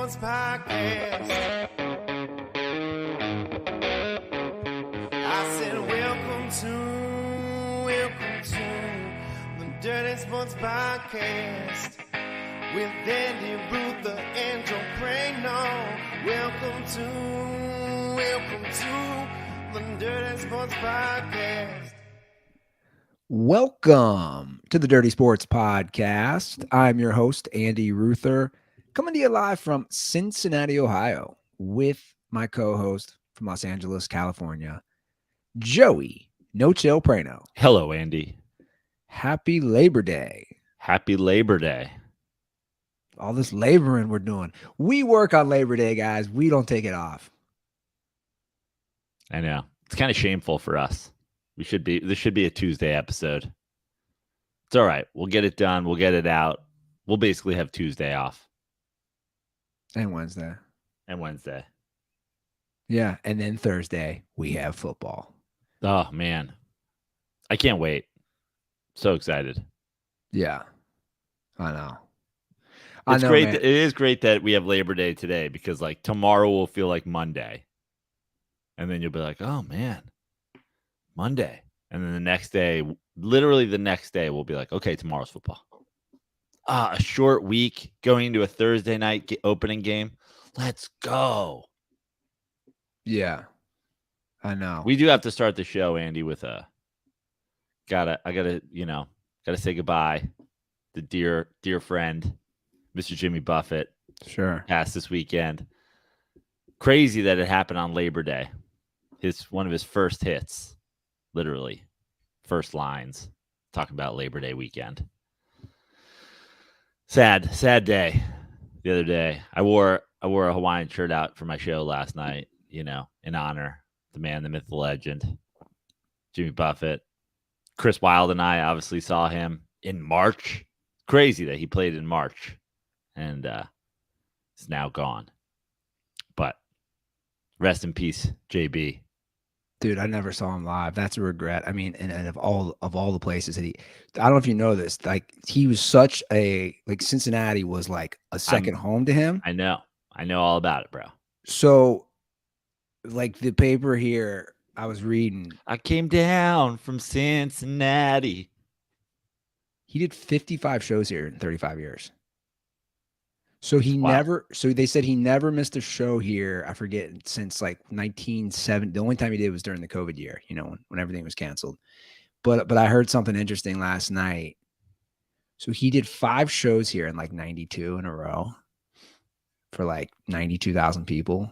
Sports Podcast. I said, welcome to the Dirty Sports Podcast with Andy Ruther and Joe Crano. Welcome to the Dirty Sports Podcast. Welcome to the Dirty Sports Podcast. I'm your host, Andy Ruther, coming to you live from Cincinnati, Ohio, with my co-host from Los Angeles, California, Joey No Chill Prano. Hello, Andy. Happy Labor Day. Happy Labor Day. All this laboring we're doing. We work on Labor Day, guys. We don't take it off. I know. It's kind of shameful for us. This should be a Tuesday episode. It's all right. We'll get it done. We'll get it out. We'll basically have Tuesday off. And Wednesday. Yeah. And then Thursday, we have football. Oh, man. I can't wait. So excited. Yeah. I know. It's great. It is great that we have Labor Day today because, like, tomorrow will feel like Monday. And then you'll be like, oh, man. Monday. And then the next day, literally the next day, we'll be like, okay, tomorrow's football. A short week going into a Thursday night opening game. Let's go. Yeah, I know. We do have to start the show, Andy, with I gotta say goodbye to dear friend, Mr. Jimmy Buffett. Sure. Passed this weekend. Crazy that it happened on Labor Day. One of his first hits. Literally, first lines, talking about Labor Day weekend. Sad day. The other day, I wore a Hawaiian shirt out for my show last night, in honor of the man, the myth, the legend, Jimmy Buffett. Chris Wilde and I obviously saw him in March. Crazy that he played in March, and is now gone. But rest in peace, JB. Dude, I never saw him live. That's a regret. I mean, and of all the places that I don't know if you know this, like he was such Cincinnati was like a second home to him. I know all about it, bro. So like the paper here, I was reading. I came down from Cincinnati. He did 55 shows here in 35 years. So they said he never missed a show here. I forget since like 1970. The only time he did was during the COVID year, when everything was canceled. But I heard something interesting last night. So he did 5 shows here in like 92 in a row for like 92,000 people.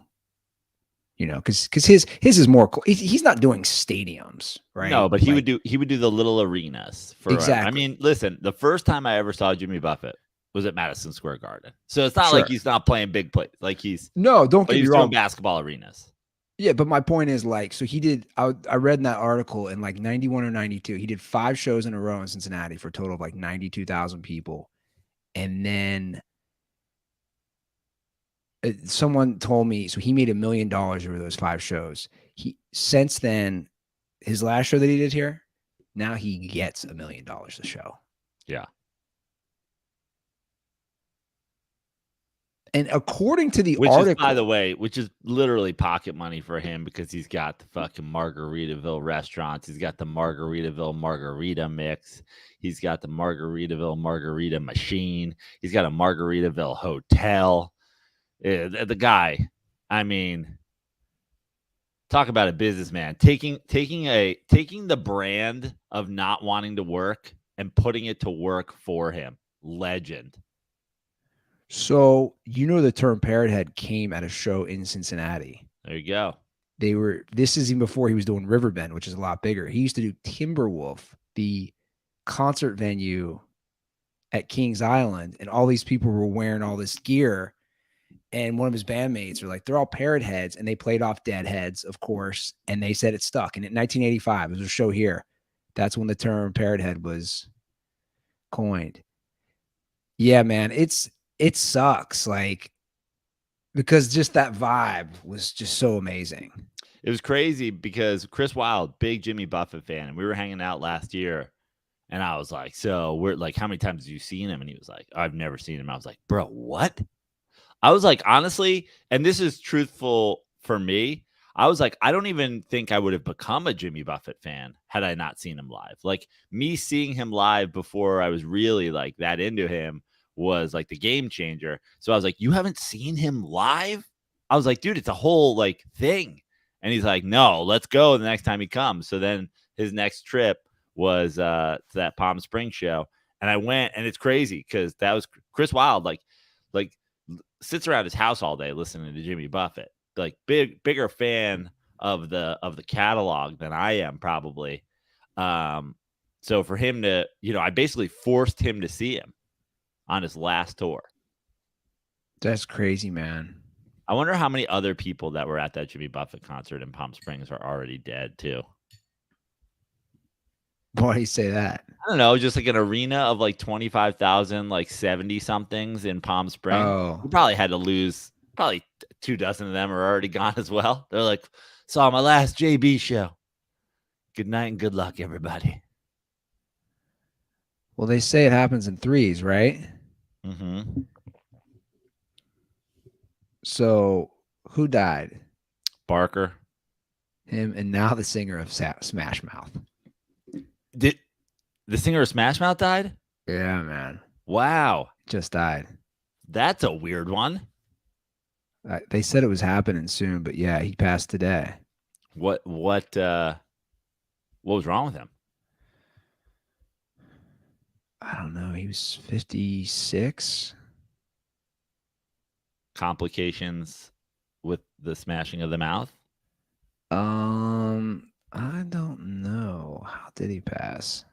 Because his is more. He's not doing stadiums, right? No, but he would do the little arenas. Exactly. I mean, listen, the first time I ever saw Jimmy Buffett was at Madison Square Garden. So it's not like he's not playing big plays. Like don't get me wrong, doing basketball arenas. Yeah, but my point is so he did, I read in that article in like 91 or 92, he did 5 shows in a row in Cincinnati for a total of like 92,000 people. And then someone told me, so he made $1 million over those 5 shows. Since then, his last show that he did here, now he gets $1 million a show. Yeah. And according to the article, by the way, which is literally pocket money for him because he's got the fucking Margaritaville restaurants. He's got the Margaritaville margarita mix. He's got the Margaritaville margarita machine. He's got a Margaritaville hotel. The guy, I mean, talk about a businessman taking the brand of not wanting to work and putting it to work for him. Legend. So, the term Parrot Head came at a show in Cincinnati. There you go. This is even before he was doing Riverbend, which is a lot bigger. He used to do Timberwolf, the concert venue at Kings Island, and all these people were wearing all this gear. And one of his bandmates were like, they're all Parrot Heads, and they played off Deadheads, of course, and they said it stuck. And in 1985, there was a show here. That's when the term Parrot Head was coined. Yeah, man, it sucks, because just that vibe was just so amazing. It was crazy because Chris Wilde, big Jimmy Buffett fan, and we were hanging out last year, and I was like, so we're like, how many times have you seen him? And he was like, I've never seen him. I was like, bro, what? I was like, honestly, and this is truthful for me. I was like, I don't even think I would have become a Jimmy Buffett fan had I not seen him live. Like me seeing him live before I was really like that into him was like the game changer. So I was like, you haven't seen him live? I was like, dude, it's a whole like thing. And he's like, no, let's go the next time he comes. So then his next trip was to that Palm Springs show. And I went, and it's crazy because that was Chris Wilde, like sits around his house all day listening to Jimmy Buffett. Like bigger fan of the catalog than I am probably. So for him to, I basically forced him to see him on his last tour. That's crazy, man. I wonder how many other people that were at that Jimmy Buffett concert in Palm Springs are already dead too. Why do you say that? I don't know, just like an arena of like 25,000, like 70 somethings in Palm Springs. Oh, You probably had to lose probably 24 of them are already gone as well. They're like, saw my last JB show. Good night and good luck, everybody. well, they say it happens in threes, right? Mm-hmm. So who died? Barker. Him, and now the singer of Smash Mouth. Did the singer of Smash Mouth died? Yeah, man. Wow. Just died. That's a weird one. They said it was happening soon, but yeah, he passed today. What was wrong with him? I don't know. He was 56. Complications with the smashing of the mouth? I don't know. How did he pass?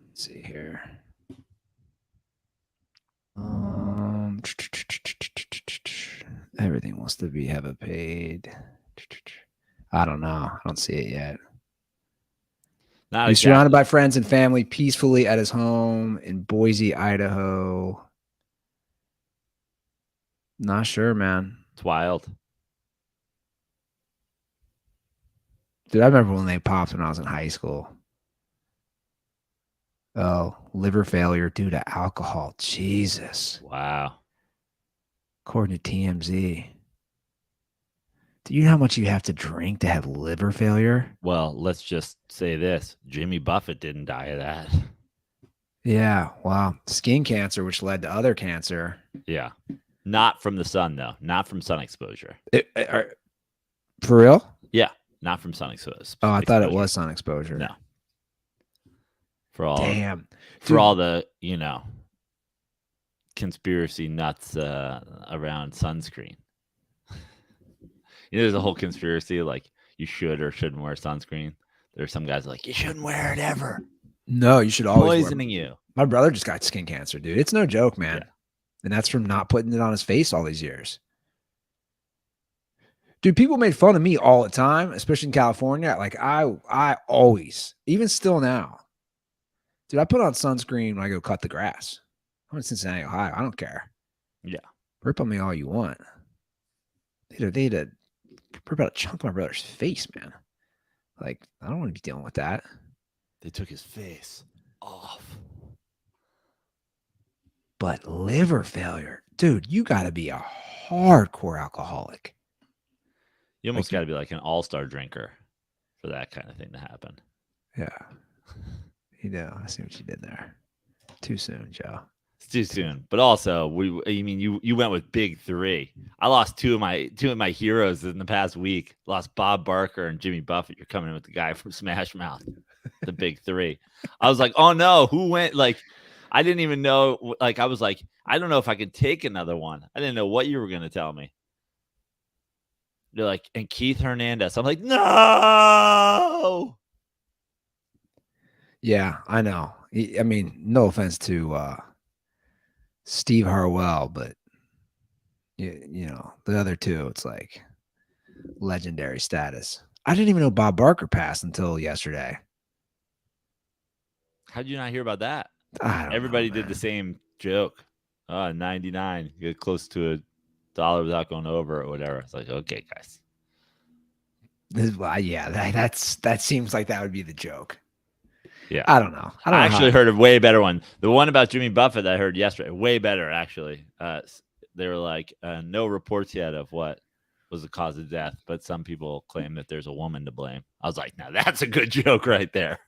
Let's see here. Everything wants to have it paid. I don't know. I don't see it yet. Not He's exactly. surrounded by friends and family peacefully at his home in Boise, Idaho. Not sure, man. It's wild. Dude, I remember when they popped when I was in high school. Oh, liver failure due to alcohol. Jesus. Wow. According to TMZ. Do you know how much you have to drink to have liver failure? Well, let's just say this. Jimmy Buffett didn't die of that. Yeah, wow. Skin cancer, which led to other cancer. Yeah. Not from the sun, though. Not from sun exposure. For real? Yeah. Not from sun exposure. Oh, I thought it was sun exposure. No. For all, Damn. For Dude. all the, conspiracy nuts around sunscreen. There's a whole conspiracy like you should or shouldn't wear sunscreen. There's some guys like, you shouldn't wear it ever. No, you should always Poisoning you. My brother just got skin cancer, dude. It's no joke, man. Yeah. And that's from not putting it on his face all these years. Dude, people made fun of me all the time, especially in California. Like I always, even still now, dude, I put on sunscreen when I go cut the grass. I'm in Cincinnati, Ohio. I don't care. Yeah. Rip on me all you want. They'd rip about a chunk of my brother's face, man. Like, I don't want to be dealing with that. They took his face off. But liver failure, dude, you got to be a hardcore alcoholic. You almost got to be like an all-star drinker for that kind of thing to happen. Yeah. I see what you did there. Too soon, Joe. It's too soon. But also, you went with big three. I lost two of my heroes in the past week. Lost Bob Barker and Jimmy Buffett. You're coming in with the guy from Smash Mouth, the big three. I was like, oh no, who went? Like, I didn't even know. Like, I was like, I don't know if I could take another one. I didn't know what you were gonna tell me. They're like, and Keith Hernandez. I'm like, no. Yeah, I know. I mean, no offense to Steve Harwell, but the other two, it's like legendary status. I didn't even know Bob Barker passed until yesterday. How'd you not hear about that? Everybody did the same joke. 99, get close to $1 without going over or whatever. It's like, okay, guys. Yeah, that seems like that would be the joke. Yeah. I don't know. I actually heard a way better one. The one about Jimmy Buffett that I heard yesterday, way better actually. They were like, no reports yet of what was the cause of death, but some people claim that there's a woman to blame. I was like, now that's a good joke right there.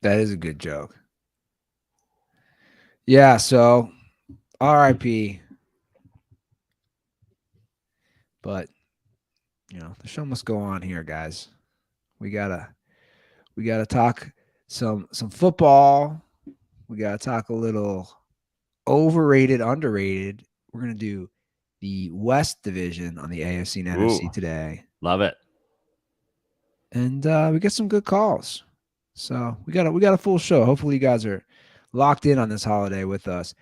That is a good joke. Yeah, so RIP. But the show must go on here, guys. We gotta talk some football. We gotta talk a little overrated, underrated. We're gonna do the West Division on the AFC and NFC today. Love it. And we get some good calls. So we got a full show. Hopefully you guys are locked in on this holiday with us.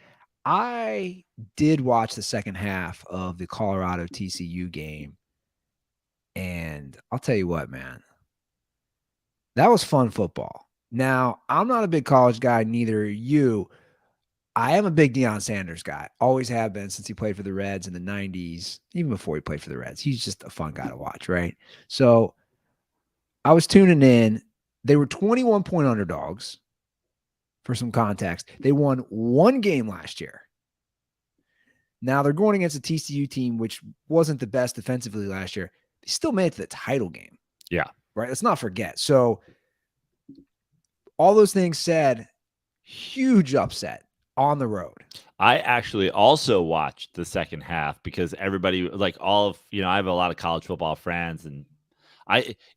I did watch the second half of the Colorado TCU game. And I'll tell you what, man, that was fun football. Now, I'm not a big college guy, neither are you. I am a big Deion Sanders guy. Always have been since he played for the Reds in the 90s, even before he played for the Reds. He's just a fun guy to watch, right? So I was tuning in. They were 21-point underdogs. For some context, they won one game last year. Now they're going against a TCU team, which wasn't the best defensively last year. They still made it to the title game. Yeah. Right. Let's not forget. So all those things said, huge upset on the road. I actually also watched the second half because everybody, like all of, I have a lot of college football friends, and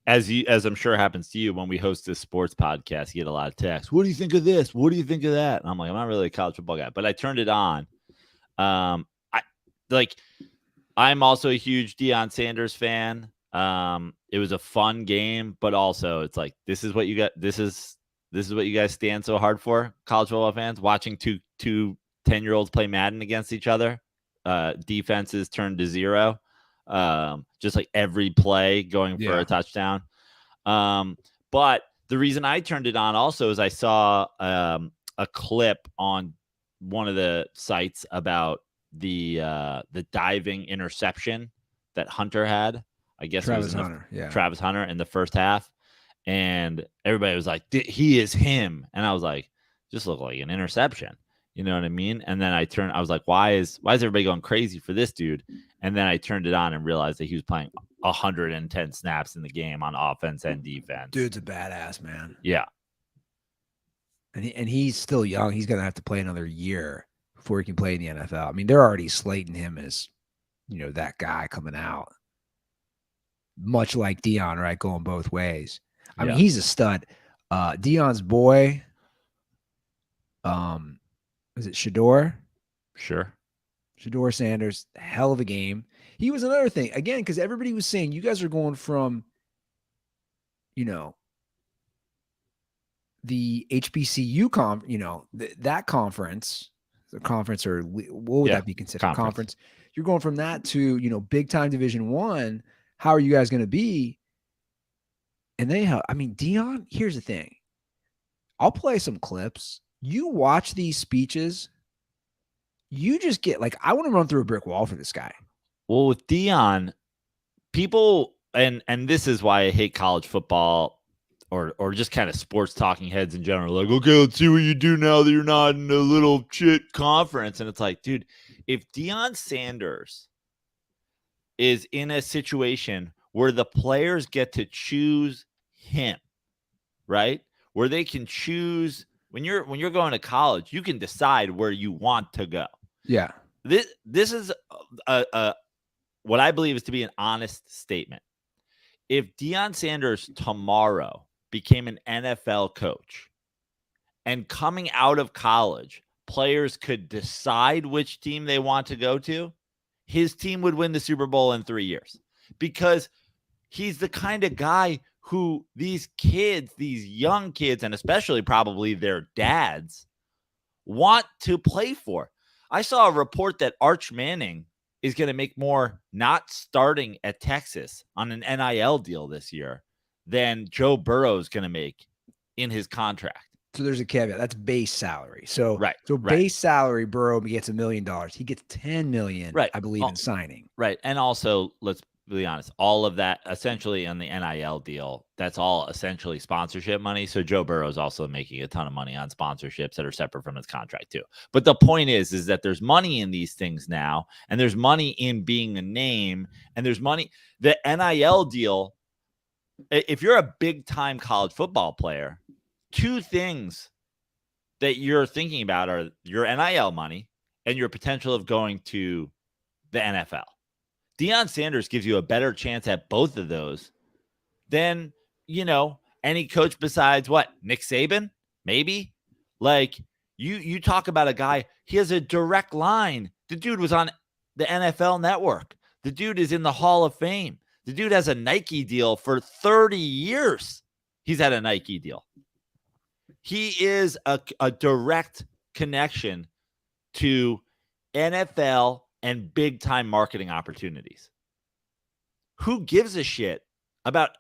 as I'm sure happens to you, when we host this sports podcast, you get a lot of texts. What do you think of this? What do you think of that? And I'm like, I'm not really a college football guy, but I turned it on. I'm also a huge Deion Sanders fan. It was a fun game, but also it's like, this is what you got. This is what you guys stand so hard for, college football fans, watching two 10-year-olds play Madden against each other. Defenses turned to zero. Just like every play going for a touchdown. But the reason I turned it on also is I saw a clip on one of the sites about the diving interception that Hunter had. I guess Travis it was Hunter. Yeah. Travis Hunter in the first half. And everybody was like, he is him. And I was like, just looked like an interception. You know what I mean? And then I was like, why is everybody going crazy for this dude? And then I turned it on and realized that he was playing 110 snaps in the game on offense and defense. Dude's a badass, man. Yeah. And he's still young. He's going to have to play another year before he can play in the NFL. I mean, they're already slating him as, that guy coming out. Much like Deion, right? Going both ways. I mean, he's a stud. Deion's boy, is it Shador? Sure. Shador Sanders, hell of a game. He was another thing, again, because everybody was saying you guys are going from, the HBCU that conference, the conference, or what would that be considered? Conference. You're going from that to, big time Division I. How are you guys going to be? And Deion, here's the thing. I'll play some clips. You watch these speeches, you just get I want to run through a brick wall for this guy. Well, with Deion, people, and this is why I hate college football or just kind of sports talking heads in general. Like, okay, let's see what you do now that you're not in a little shit conference. And it's like, dude, if Deion Sanders is in a situation where the players get to choose him, right? Where they can choose when you're going to college, you can decide where you want to go. Yeah. This is a what I believe is to be an honest statement. If Deion Sanders tomorrow became an NFL coach and coming out of college, players could decide which team they want to go to, his team would win the Super Bowl in 3 years because he's the kind of guy who these kids, these young kids, and especially probably their dads want to play for. I saw a report that Arch Manning is going to make more not starting at Texas on an NIL deal this year than Joe Burrow is going to make in his contract. So there's a caveat. That's base salary. So right. Base salary, Burrow gets $1 million. He gets $10 million, right. I believe, in signing. Right. And also, let's be honest, all of that essentially on the NIL deal, that's all essentially sponsorship money. So Joe Burrow is also making a ton of money on sponsorships that are separate from his contract too. But the point is that there's money in these things now, and there's money in being a name, and there's money. The NIL deal, if you're a big time college football player, two things that you're thinking about are your NIL money and your potential of going to the NFL. Deion Sanders gives you a better chance at both of those than, any coach besides what? Nick Saban? Maybe? Like, you talk about a guy, he has a direct line. The dude was on the NFL Network. The dude is in the Hall of Fame. The dude has a Nike deal for 30 years. He's had a Nike deal. He is a direct connection to NFL and big-time marketing opportunities. Who gives a shit about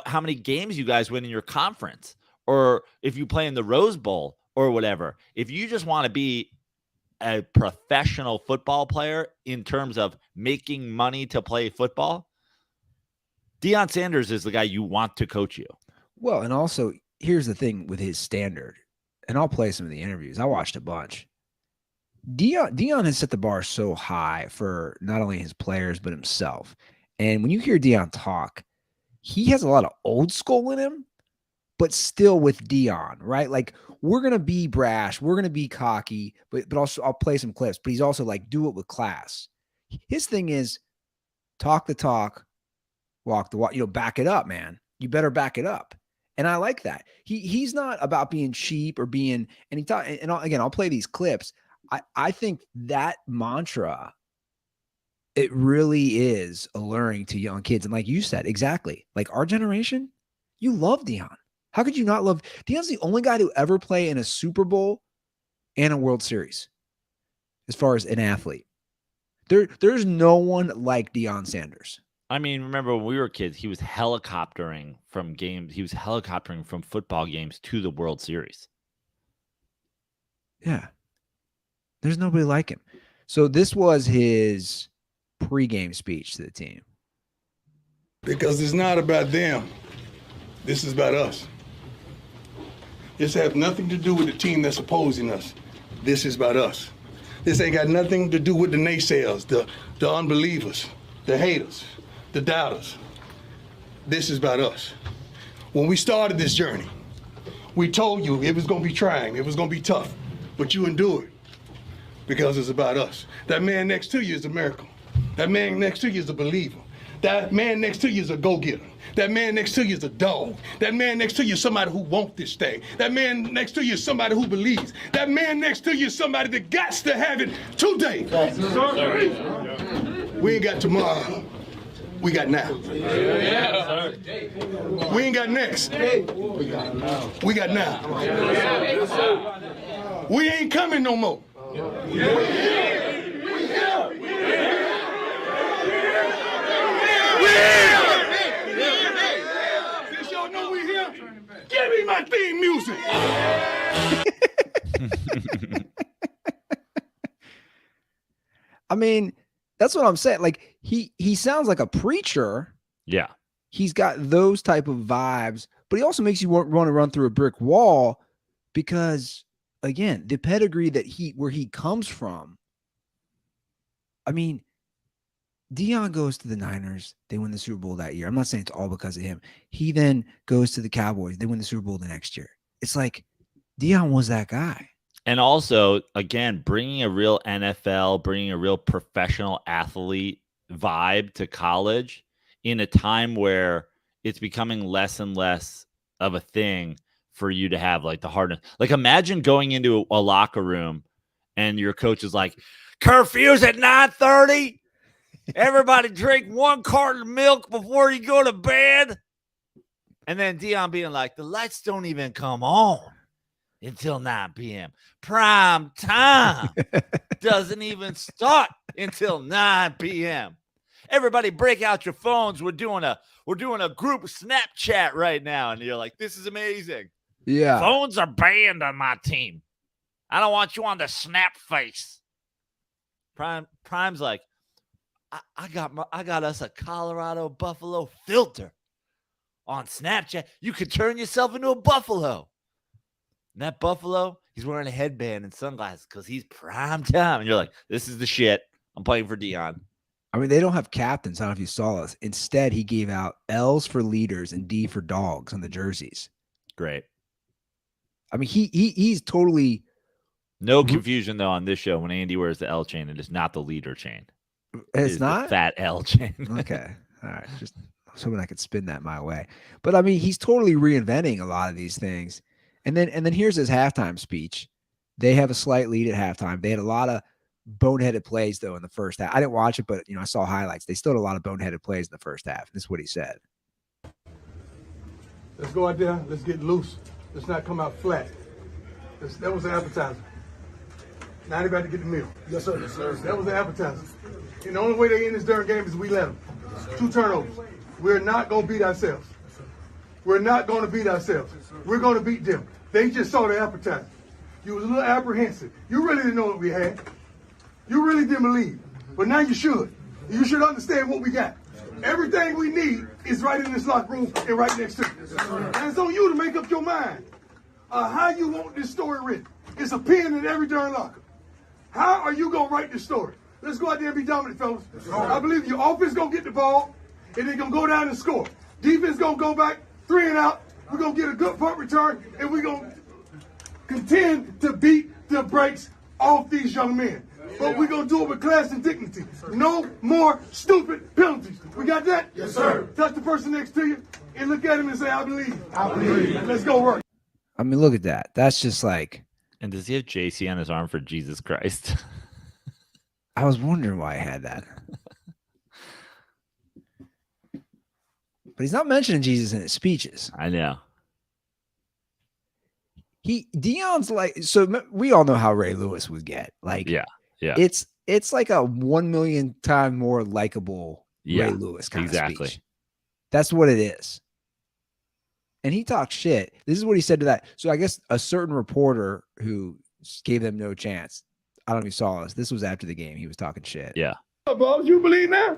how many games you guys win in your conference, or if you play in the Rose Bowl or whatever? If you just want to be a professional football player in terms of making money to play football, Deion Sanders is the guy you want to coach you. Well, and also, here's the thing with his standard, and I'll play some of the interviews. I watched a bunch. Deion has set the bar so high for not only his players, but himself. And when you hear Deion talk, he has a lot of old school in him, but still with Deion, right? Like, we're going to be brash. We're going to be cocky, but also I'll play some clips, but he's also like, do it with class. His thing is talk the talk, walk the walk, back it up, man. You better back it up. And I like that. He's not about being cheap or being, and again, I'll play these clips. I think that mantra, it really is alluring to young kids. And like you said, exactly, like our generation, you love Deion. How could you not love? Deion's the only guy to ever play in a Super Bowl and a World Series as far as an athlete. There's no one like Deion Sanders. I mean, remember when we were kids, he was helicoptering from games. He was helicoptering from football games to the World Series. Yeah. There's nobody like him. So this was his pregame speech to the team. Because it's not about them. This is about us. This has nothing to do with the team that's opposing us. This is about us. This ain't got nothing to do with the naysayers, the unbelievers, the haters, the doubters. This is about us. When we started this journey, we told you it was going to be trying, it was going to be tough, but you endured. Because it's about us. That man next to you is a miracle. That man next to you is a believer. That man next to you is a go-getter. That man next to you is a dog. That man next to you is somebody who wants this thing. That man next to you is somebody who believes. That man next to you is somebody that got to have it today. We ain't got tomorrow. We got now. We ain't got next. We got now. We ain't coming no more. We here! Since y'all know we here, give me my theme music. I mean, that's what I'm saying. Like, he sounds like a preacher. Yeah. He's got those type of vibes, but he also makes you want to run through a brick wall because, again, the pedigree where he comes from. I mean, Deion goes to the Niners. They win the Super Bowl that year. I'm not saying it's all because of him. He then goes to the Cowboys. They win the Super Bowl the next year. It's like Deion was that guy. And also, again, bringing a real NFL, bringing a real professional athlete vibe to college in a time where it's becoming less and less of a thing for you to have like the hardness. Like, imagine going into a locker room and your coach is like, curfew's at 9:30. Everybody drink 1 carton of milk before you go to bed. And then Deion being like, the lights don't even come on until 9 p.m. Prime time doesn't even start until 9 p.m. Everybody break out your phones. We're doing a group Snapchat right now. And you're like, this is amazing. Yeah. Phones are banned on my team. I don't want you on the snap face. Prime's like, I got us a Colorado buffalo filter on Snapchat. You could turn yourself into a buffalo. And that buffalo, he's wearing a headband and sunglasses because he's prime time. And you're like, this is the shit. I'm playing for Deion. I mean, they don't have captains. I don't know if you saw this. Instead, he gave out L's for leaders and D for dogs on the jerseys. Great. I mean, he's totally no confusion though on this show when Andy wears the L chain. It is not the leader chain. It's not the fat L chain. Okay, all right. Just hoping I could spin that my way. But I mean, he's totally reinventing a lot of these things. And then here's his halftime speech. They have a slight lead at halftime. They had a lot of boneheaded plays though in the first half. I didn't watch it, but I saw highlights. They still had a lot of boneheaded plays in the first half. This is what he said. Let's go out there. Let's get loose. Let's not come out flat. That was the appetizer. Now they about to get the meal. Yes, sir. Yes, sir. That was the appetizer. And the only way they end this darn game is we let them. 2 turnovers. We're not going to beat ourselves. We're not going to beat ourselves. We're going to beat them. They just saw the appetizer. You was a little apprehensive. You really didn't know what we had. You really didn't believe. But now you should. You should understand what we got. Everything we need is right in this locker room and right next to it. And it's on you to make up your mind how you want this story written. It's a pen in every darn locker. How are you going to write this story? Let's go out there and be dominant, fellas. I believe your offense going to get the ball, and they're going to go down and score. Defense going to go back, 3 and out. We're going to get a good punt return, and we're going to contend to beat the brakes off these young men. But we're going to do it with class and dignity. No more stupid penalties. We got that? Yes, sir. Touch the person next to you and look at him and say, I believe. I believe. Let's go work. I mean, look at that. That's just like. And does he have JC on his arm for Jesus Christ? I was wondering why I had that. But he's not mentioning Jesus in his speeches. I know. Deion's like, so we all know how Ray Lewis would get. Like, yeah. It's like a 1 million time more likable Ray Lewis kind of speech. That's what it is. And he talks shit. This is what he said to that. So I guess a certain reporter who gave them no chance. I don't know if you saw this. This was after the game. He was talking shit. Yeah. Boss, you believe that?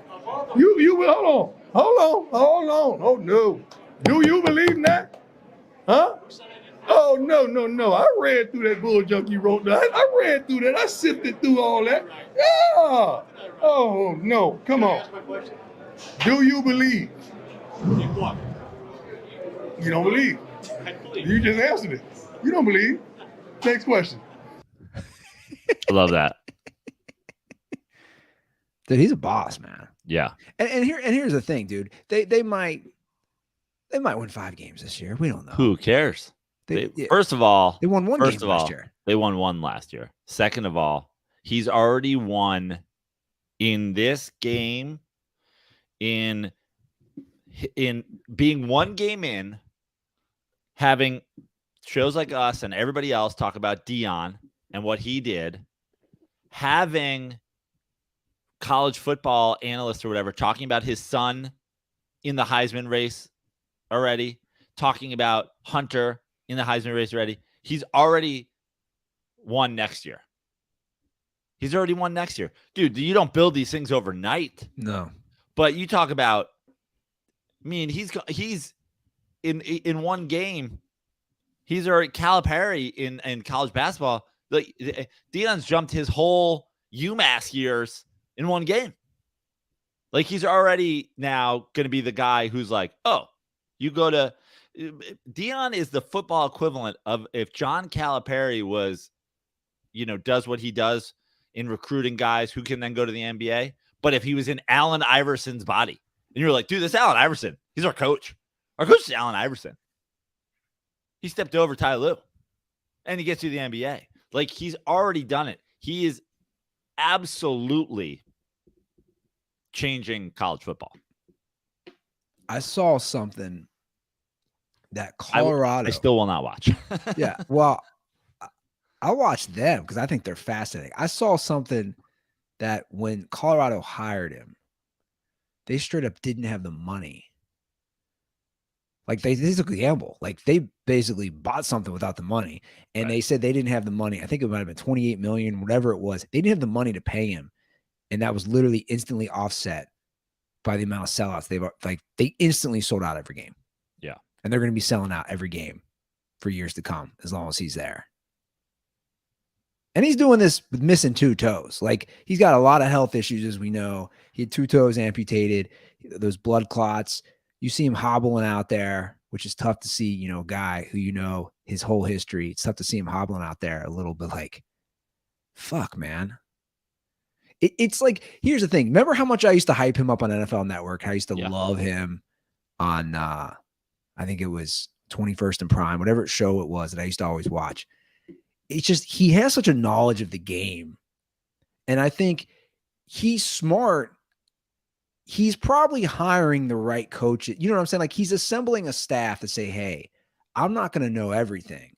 You hold on. Oh no. Do you believe that? Huh? Oh no. I read through that bull junk you wrote down. I read through that. I sifted through all that. Yeah. Oh no. Come on. Do you believe? You don't believe. You just answered it. You don't believe. Next question. I love that. Dude, he's a boss, man. Yeah. And here's the thing, dude. They might win 5 games this year. We don't know. Who cares? First of all, they won 1 game last year. They won 1 last year. Second of all, he's already won in this game in being 1 game in, having shows like us and everybody else talk about Deion and what he did, having college football analysts or whatever talking about his son in the Heisman race already, talking about Hunter in the Heisman race already. He's already won next year. He's already won next year. Dude, you don't build these things overnight. No. But you talk about, I mean, he's in 1 game. He's already Calipari in college basketball. Like Deion's jumped his whole UMass years in 1 game. Like he's already now going to be the guy who's like, oh, you go to Deion is the football equivalent of if John Calipari was, does what he does in recruiting guys who can then go to the NBA. But if he was in Allen Iverson's body and you're like, dude, this Allen Iverson, he's our coach. Our coach is Allen Iverson. He stepped over Ty Lue and he gets you the NBA. Like he's already done it. He is absolutely changing college football. I saw something that Colorado. I still will not watch. Yeah. Well, I watched them because I think they're fascinating. I saw something that when Colorado hired him, they straight up didn't have the money. Like they took a gamble. Like they basically bought something without the money. And They said they didn't have the money. I think it might have been 28 million, whatever it was. They didn't have the money to pay him. And that was literally instantly offset by the amount of sellouts. They instantly sold out every game. Yeah. And they're going to be selling out every game for years to come, as long as he's there. And he's doing this with missing 2 toes. Like, he's got a lot of health issues, as we know. He had 2 toes amputated, those blood clots. You see him hobbling out there, which is tough to see, a guy who, his whole history. It's tough to see him hobbling out there a little bit like, fuck, man. It's like, here's the thing. Remember how much I used to hype him up on NFL Network? How I used to love him on, I think it was 21st and Prime, whatever show it was that I used to always watch. It's just, he has such a knowledge of the game. And I think he's smart. He's probably hiring the right coach. You know what I'm saying? Like, he's assembling a staff to say, hey, I'm not going to know everything,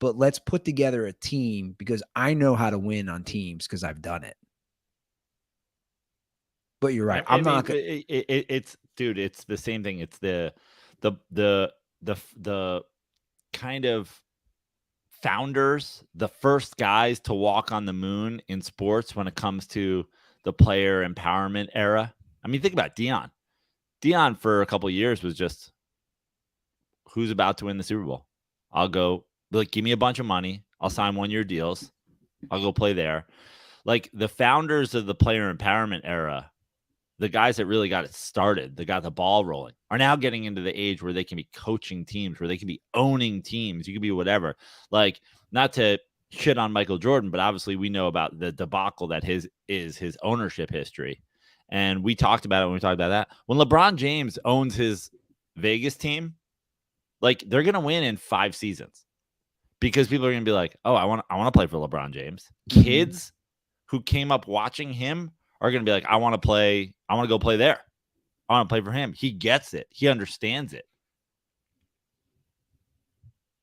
but let's put together a team because I know how to win on teams because I've done it. But you're right. I'm not gonna... It's the same thing. It's the kind of founders, the first guys to walk on the moon in sports when it comes to the player empowerment era. I mean, think about Deion. Deion for a couple of years was just, who's about to win the Super Bowl? I'll go, like, give me a bunch of money. I'll sign 1-year deals. I'll go play there. Like, the founders of the player empowerment era, the guys that really got it started, that got the ball rolling, are now getting into the age where they can be coaching teams, where they can be owning teams. You can be whatever. Like, not to shit on Michael Jordan, but obviously we know about the debacle that is his ownership history. And we talked about it when we talked about that. When LeBron James owns his Vegas team, like, they're going to win in 5 seasons because people are going to be like, oh, I want to play for LeBron James. Kids who came up watching him are going to be like, I want to go play there. I want to play for him. He gets it. He understands it.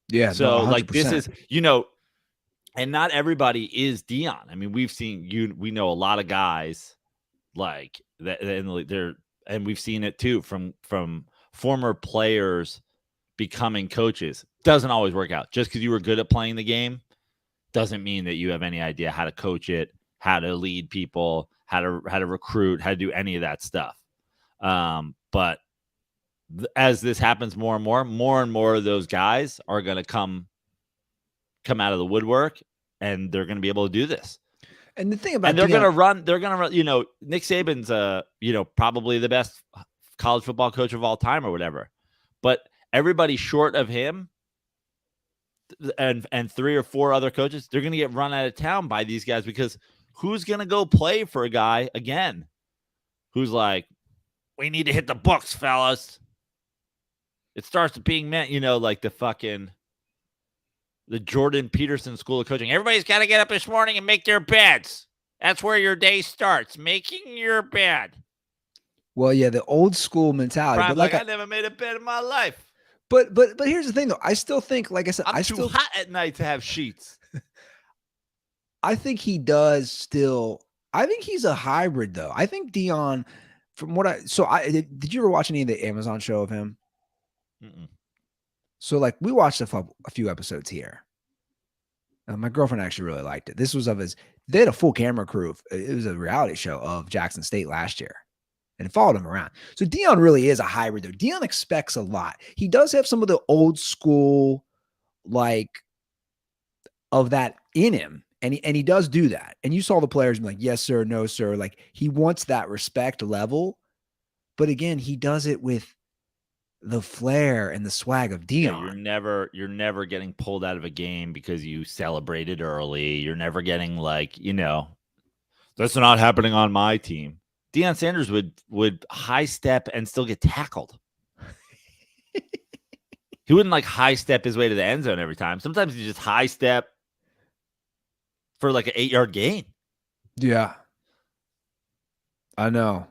Yeah. So, no, like, this is, and not everybody is Deion. I mean, we know a lot of guys like that, and we've seen it too from former players becoming coaches. Doesn't always work out. Just because you were good at playing the game doesn't mean that you have any idea how to coach it, how to lead people, how to recruit, how to do any of that stuff. But as this happens more and more of those guys are going to come out of the woodwork, and they're going to be able to do this. And the thing about, and they're going to run, Nick Saban's, probably the best college football coach of all time or whatever, but everybody short of him and 3 or 4 other coaches, they're going to get run out of town by these guys, because who's going to go play for a guy again who's like, we need to hit the books, fellas. It starts with being meant, like the Jordan Peterson School of Coaching. Everybody's got to get up this morning and make their beds. That's where your day starts, making your bed. Well, yeah, the old school mentality. But like I never made a bed in my life. But here's the thing, though. I still think, like I said, I'm too hot at night to have sheets. I think he does still. I think he's a hybrid, though. I think Deion, from what did you ever watch any of the Amazon show of him? Mm-mm. So, like, we watched a few episodes here. My girlfriend actually really liked it. This was they had a full camera crew. It was a reality show of Jackson State last year, and it followed him around. So Deion really is a hybrid, though. Deion expects a lot. He does have some of the old school, like, of that in him. And he does do that. And you saw the players be like, yes, sir, no, sir. Like, he wants that respect level. But again, he does it with the flair and the swag of Deion. Yeah, you're never getting pulled out of a game because you celebrated early. You're never getting that's not happening on my team. Deion Sanders would high step and still get tackled. He wouldn't high step his way to the end zone every time. Sometimes he just high step for an 8-yard gain. Yeah. I know.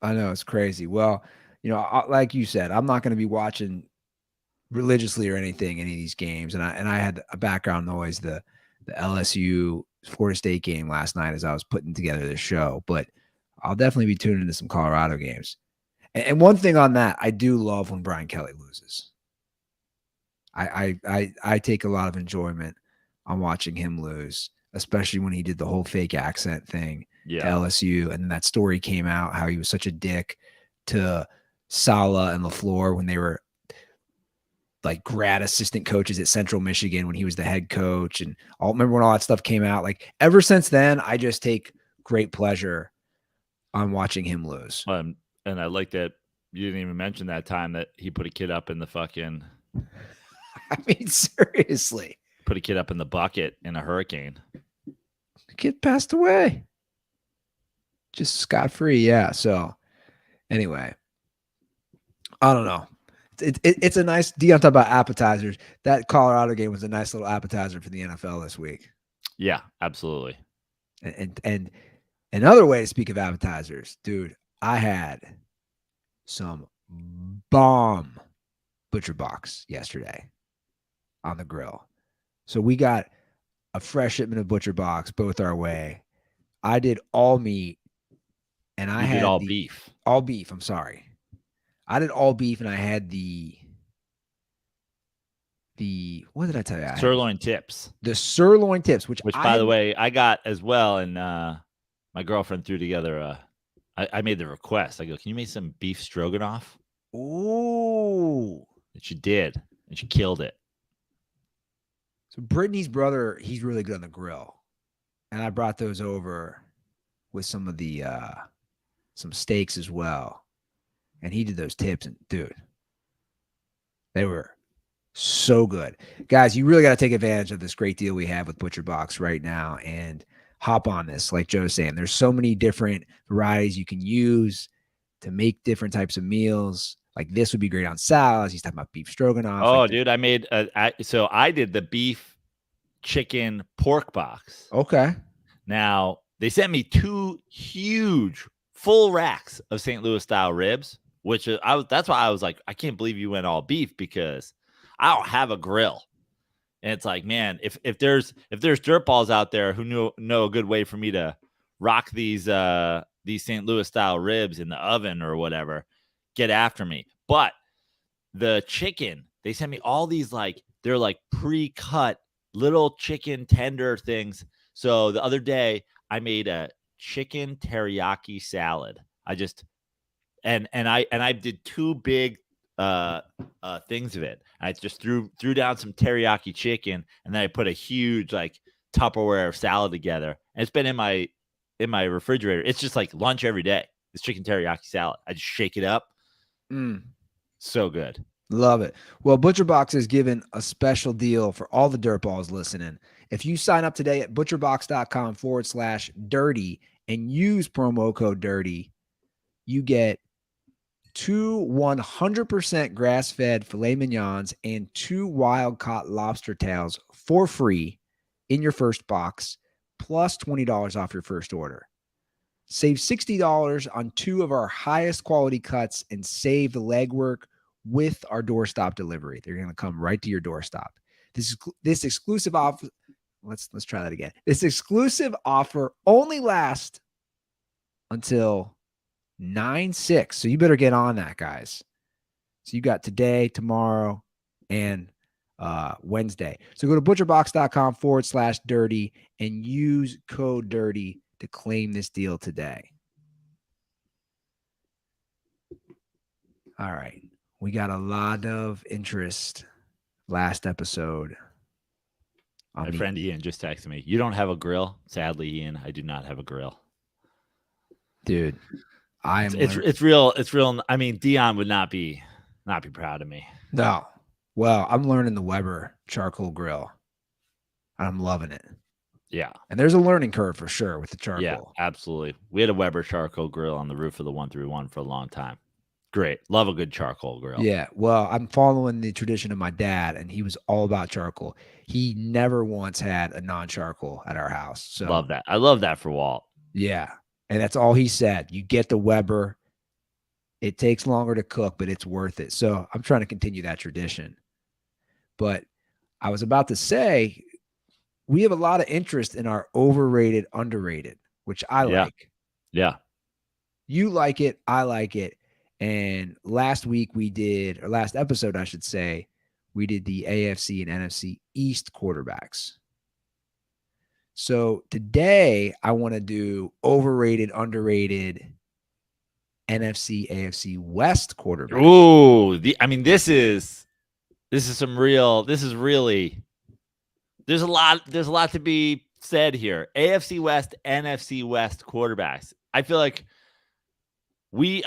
It's crazy. Well, like you said, I'm not going to be watching religiously or anything, any of these games. And I had a background noise, the LSU Florida State game last night as I was putting together this show, but I'll definitely be tuning into some Colorado games. And one thing on that, I do love when Brian Kelly loses. I take a lot of enjoyment on watching him lose, especially when he did the whole fake accent thing. to LSU. And then that story came out how he was such a dick to Saleh and LaFleur when they were like grad assistant coaches at Central Michigan when he was the head coach. And I'll remember when all that stuff came out. Like ever since then, I just take great pleasure on watching him lose. And I like that you didn't even mention that time that he put a kid up in the fucking. I mean, seriously. Put a kid up in the bucket in a hurricane. The kid passed away. Just scot-free, yeah. So anyway, I don't know. It's a nice Deion talk about appetizers. That Colorado game was a nice little appetizer for the NFL this week. Yeah, absolutely. And another way to speak of appetizers, dude, I had some bomb butcher box yesterday on the grill. So we got a fresh shipment of butcher box both our way. I did all meat, and I had all beef. All beef. I'm sorry. I did all beef, and I had the what did I tell you? Sirloin tips. The sirloin tips, which by the way, I got as well, and my girlfriend threw together I made the request. I go, can you make some beef stroganoff? Ooh. And she did, and she killed it. So Brittany's brother, he's really good on the grill. And I brought those over with some of the some steaks as well. And he did those tips, and dude, they were so good. Guys, you really got to take advantage of this great deal we have with Butcher Box right now and hop on this. Like Joe's saying, there's so many different varieties you can use to make different types of meals. Like this would be great on salads. He's talking about beef stroganoff. Oh, like dude, I made so I did the beef chicken pork box. Okay. Now they sent me 2 huge full racks of St. Louis style ribs, which that's why I was like, I can't believe you went all beef because I don't have a grill. And it's like, man, if there's dirt balls out there who know a good way for me to rock these St. Louis style ribs in the oven or whatever, get after me. But the chicken, they sent me all these they're like pre-cut little chicken tender things. So the other day I made a chicken teriyaki salad. I did 2 big things of it. I just threw down some teriyaki chicken, and then I put a huge Tupperware salad together. And it's been in my refrigerator. It's just like lunch every day. It's chicken teriyaki salad. I just shake it up. So good. Love it. Well, Butcher Box has given a special deal for all the dirt balls listening. If you sign up today at butcherbox.com/dirty and use promo code dirty, you get 2 100% grass-fed filet mignons and 2 wild-caught lobster tails for free in your first box, plus $20 off your first order. Save $60 on 2 of our highest quality cuts and save the legwork with our doorstop delivery. They're going to come right to your doorstop. This exclusive offer, let's try that again. This exclusive offer only lasts until 9/6. So you better get on that, guys. So you got today, tomorrow, and Wednesday. So go to butcherbox.com/dirty and use code dirty to claim this deal today. All right. We got a lot of interest last episode. My friend Ian just texted me. You don't have a grill? Sadly, Ian, I do not have a grill. Dude, it's real. I mean, Deion would not be proud of me. No. Well, I'm learning the Weber charcoal grill. I'm loving it. Yeah. And there's a learning curve for sure with the charcoal. Yeah, absolutely. We had a Weber charcoal grill on the roof of the 131 for a long time. Great. Love a good charcoal grill. Yeah. Well, I'm following the tradition of my dad, and he was all about charcoal. He never once had a non-charcoal at our house. So love that. I love that for Walt. Yeah. And that's all he said. You get the Weber. It takes longer to cook, but it's worth it. So I'm trying to continue that tradition. But I was about to say, we have a lot of interest in our overrated, underrated, which I like. Yeah. You like it. I like it. And last episode, I should say, we did the AFC and NFC East quarterbacks. So today I want to do overrated, underrated NFC, AFC West quarterback. Ooh, this is some real. This is really. There's a lot to be said here. AFC West, NFC West quarterbacks. I feel like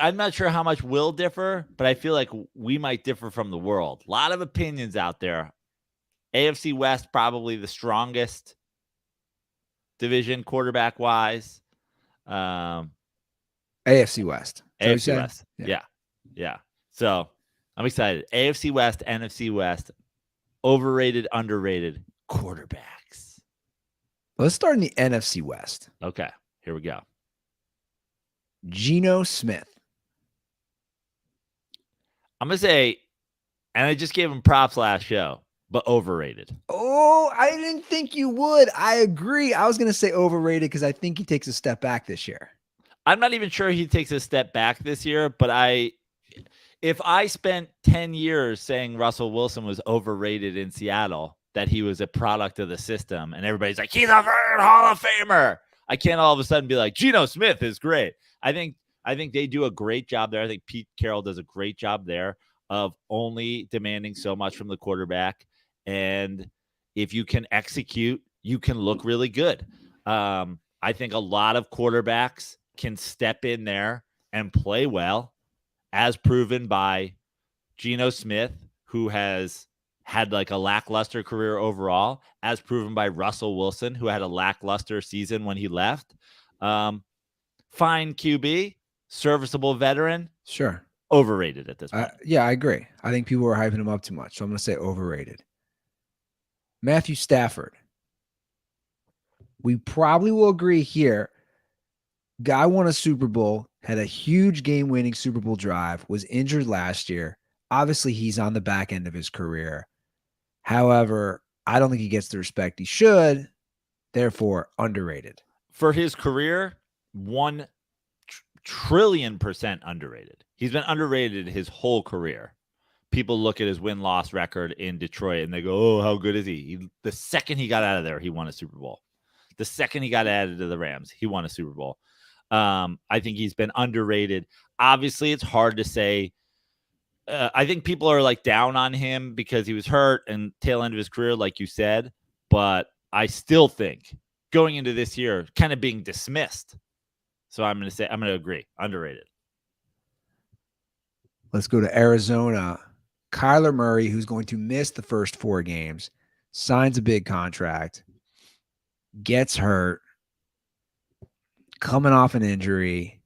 I'm not sure how much will differ, but I feel like we might differ from the world. A lot of opinions out there. AFC West, probably the strongest division quarterback wise. AFC West. AFC West. Yeah. So I'm excited. AFC West, NFC West, overrated, underrated quarterbacks. Let's start in the NFC West. Okay, here we go. Geno Smith. I'm going to say, and I just gave him props last show, but overrated. Oh, I didn't think you would. I agree. I was going to say overrated because I think he takes a step back this year. I'm not even sure he takes a step back this year, but if I spent 10 years saying Russell Wilson was overrated in Seattle, that he was a product of the system, and everybody's like, he's a third Hall of Famer, I can't all of a sudden be like, Geno Smith is great. I think they do a great job there. I think Pete Carroll does a great job there of only demanding so much from the quarterback. And if you can execute, you can look really good. I think a lot of quarterbacks can step in there and play well, as proven by Geno Smith, who has had like a lackluster career overall, as proven by Russell Wilson, who had a lackluster season when he left. Fine QB, serviceable veteran. Sure. Overrated at this point. Yeah, I agree. I think people are hyping him up too much. So I'm going to say overrated. Matthew Stafford. We probably will agree here. Guy won a Super Bowl, had a huge game-winning Super Bowl drive, was injured last year. Obviously, he's on the back end of his career. However, I don't think he gets the respect he should. Therefore, underrated. For his career, 1 trillion% underrated. He's been underrated his whole career. People look at his win-loss record in Detroit and they go, oh, how good is he? The second he got out of there, he won a Super Bowl. The second he got added to the Rams, he won a Super Bowl. I think he's been underrated. Obviously, it's hard to say. I think people are like down on him because he was hurt and tail end of his career, like you said. But I still think going into this year, kind of being dismissed. So I'm going to agree. Underrated. Let's go to Arizona. Kyler Murray, who's going to miss the first 4 games, signs a big contract, gets hurt, coming off an injury.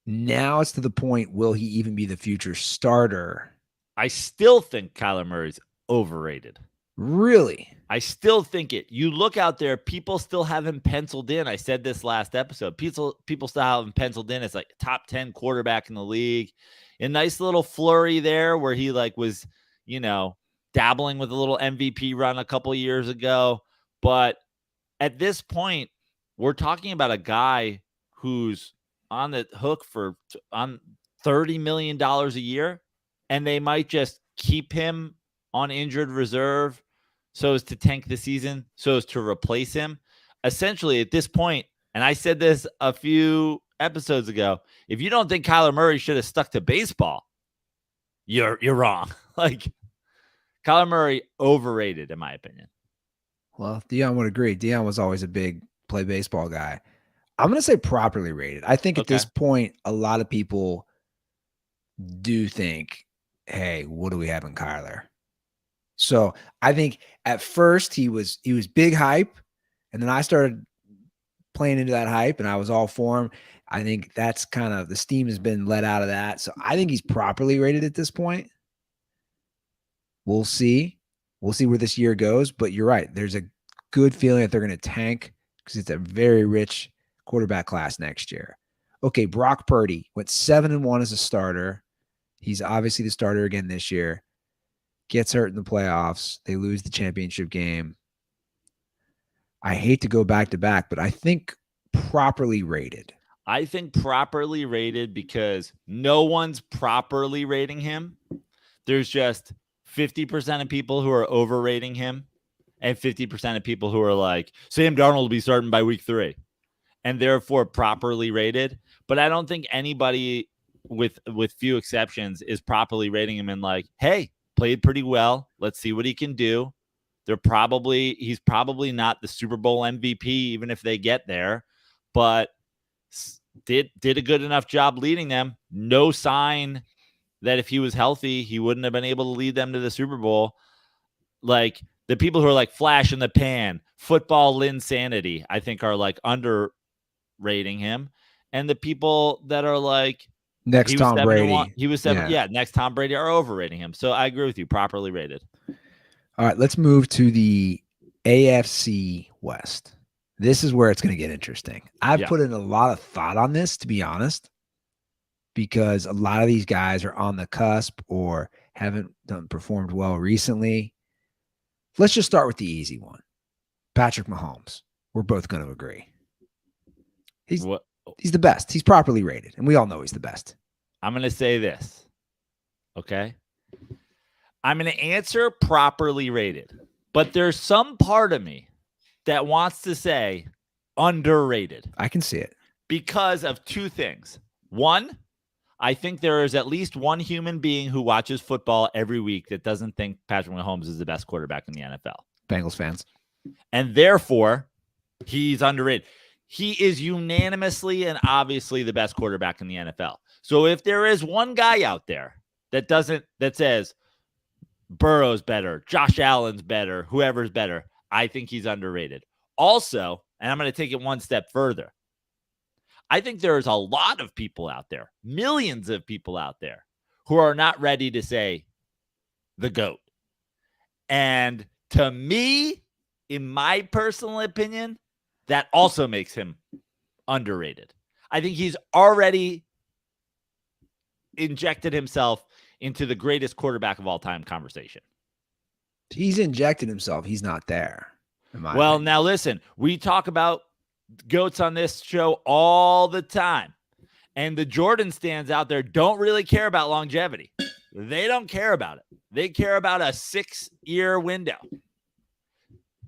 Now it's to the point, will he even be the future starter? I still think Kyler Murray's overrated. Really? I still think it. You look out there, people still have him penciled in. I said this last episode. People still have him penciled in as like top 10 quarterback in the league. A nice little flurry there where he like was, dabbling with a little MVP run a couple years ago. But at this point, we're talking about a guy who's on the hook for on $30 million a year, and they might just keep him on injured reserve so as to tank the season, so as to replace him. Essentially, at this point, and I said this a few episodes ago, if you don't think Kyler Murray should have stuck to baseball, you're wrong. Like, Kyler Murray, overrated, in my opinion. Well, Deion would agree. Deion was always a big play baseball guy. I'm going to say properly rated. I think at this point, a lot of people do think, hey, what do we have in Kyler? So I think at first he was big hype, and then I started playing into that hype, and I was all for him. I think that's kind of the steam has been let out of that. So I think he's properly rated at this point. We'll see. We'll see where this year goes. But you're right. There's a good feeling that they're going to tank because it's a very rich quarterback class next year. Okay, Brock Purdy went 7-1 as a starter. He's obviously the starter again this year. Gets hurt in the playoffs. They lose the championship game. I hate to go back to back, but I think properly rated. I think properly rated because no one's properly rating him. There's just 50% of people who are overrating him, and 50% of people who are like, Sam Darnold will be starting by week 3 and therefore properly rated. But I don't think anybody with few exceptions is properly rating him and like, hey, played pretty well. Let's see what he can do. He's probably not the Super Bowl MVP, even if they get there, but did a good enough job leading them. No sign that if he was healthy, he wouldn't have been able to lead them to the Super Bowl. Like the people who are like flash in the pan, football insanity, I think are like underrating him. And the people that are like next Tom Brady, he was 7. Yeah, next Tom Brady are overrating him. So I agree with you, properly rated. All right, let's move to the AFC West. This is where it's going to get interesting. I've put in a lot of thought on this, to be honest, because a lot of these guys are on the cusp or haven't performed well recently. Let's just start with the easy one. Patrick Mahomes. We're both going to agree. He's the best. He's properly rated, and we all know he's the best. I'm going to say this, okay? I'm going to answer properly rated, but there's some part of me that wants to say underrated. I can see it. Because of two things. One, I think there is at least one human being who watches football every week that doesn't think Patrick Mahomes is the best quarterback in the NFL. Bengals fans. And therefore, he's underrated. He is unanimously and obviously the best quarterback in the NFL. So if there is one guy out there that says Burrow's better, Josh Allen's better, whoever's better, I think he's underrated. Also, and I'm going to take it one step further, I think there's a lot of people out there, millions of people out there, who are not ready to say the GOAT. And to me, in my personal opinion, that also makes him underrated. I think he's already injected himself into the greatest quarterback of all time conversation. He's injected himself. He's not there. Well, now listen, we talk about GOATs on this show all the time. And the Jordan stands out there don't really care about longevity. They don't care about it. They care about a 6-year window.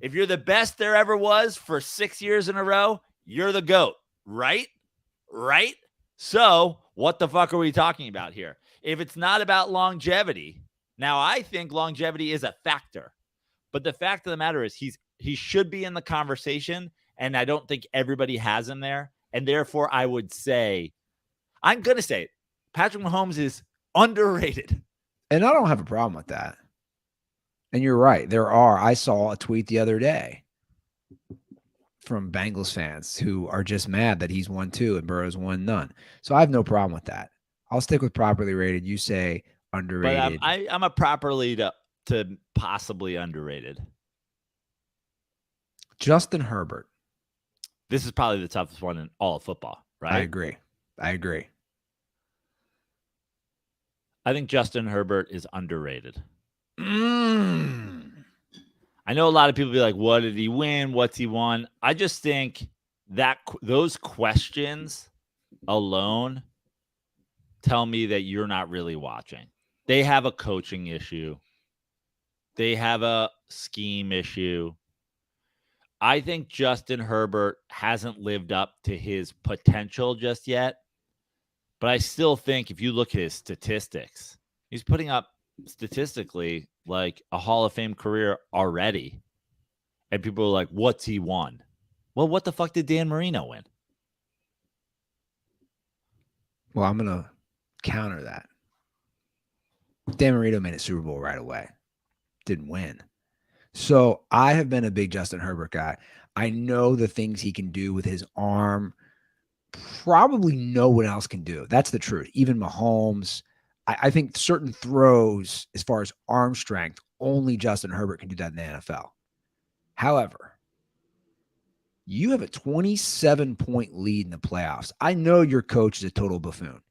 If you're the best there ever was for 6 years in a row, you're the GOAT, right? Right? So what the fuck are we talking about here? If it's not about longevity, now I think longevity is a factor. But the fact of the matter is he should be in the conversation, and I don't think everybody has him there. And therefore, I'm going to say it. Patrick Mahomes is underrated. And I don't have a problem with that. And you're right. I saw a tweet the other day from Bengals fans who are just mad that he's won 2 and Burrow's won none. So I have no problem with that. I'll stick with properly rated. You say underrated. But I'm a properly to possibly underrated. Justin Herbert. This is probably the toughest one in all of football, right? I agree. I think Justin Herbert is underrated. I know a lot of people be like, what did he win? What's he won? I just think that those questions alone tell me that you're not really watching. They have a coaching issue. They have a scheme issue. I think Justin Herbert hasn't lived up to his potential just yet. But I still think if you look at his statistics, he's putting up statistically like a Hall of Fame career already. And people are like, what's he won? Well, what the fuck did Dan Marino win? Well, I'm going to counter that. Dan Marino made a Super Bowl right away. Didn't win. So I have been a big Justin Herbert guy. I know the things he can do with his arm. Probably no one else can do. That's the truth. Even Mahomes. I think certain throws, as far as arm strength, only Justin Herbert can do that in the NFL. However, you have a 27-point lead in the playoffs. I know your coach is a total buffoon.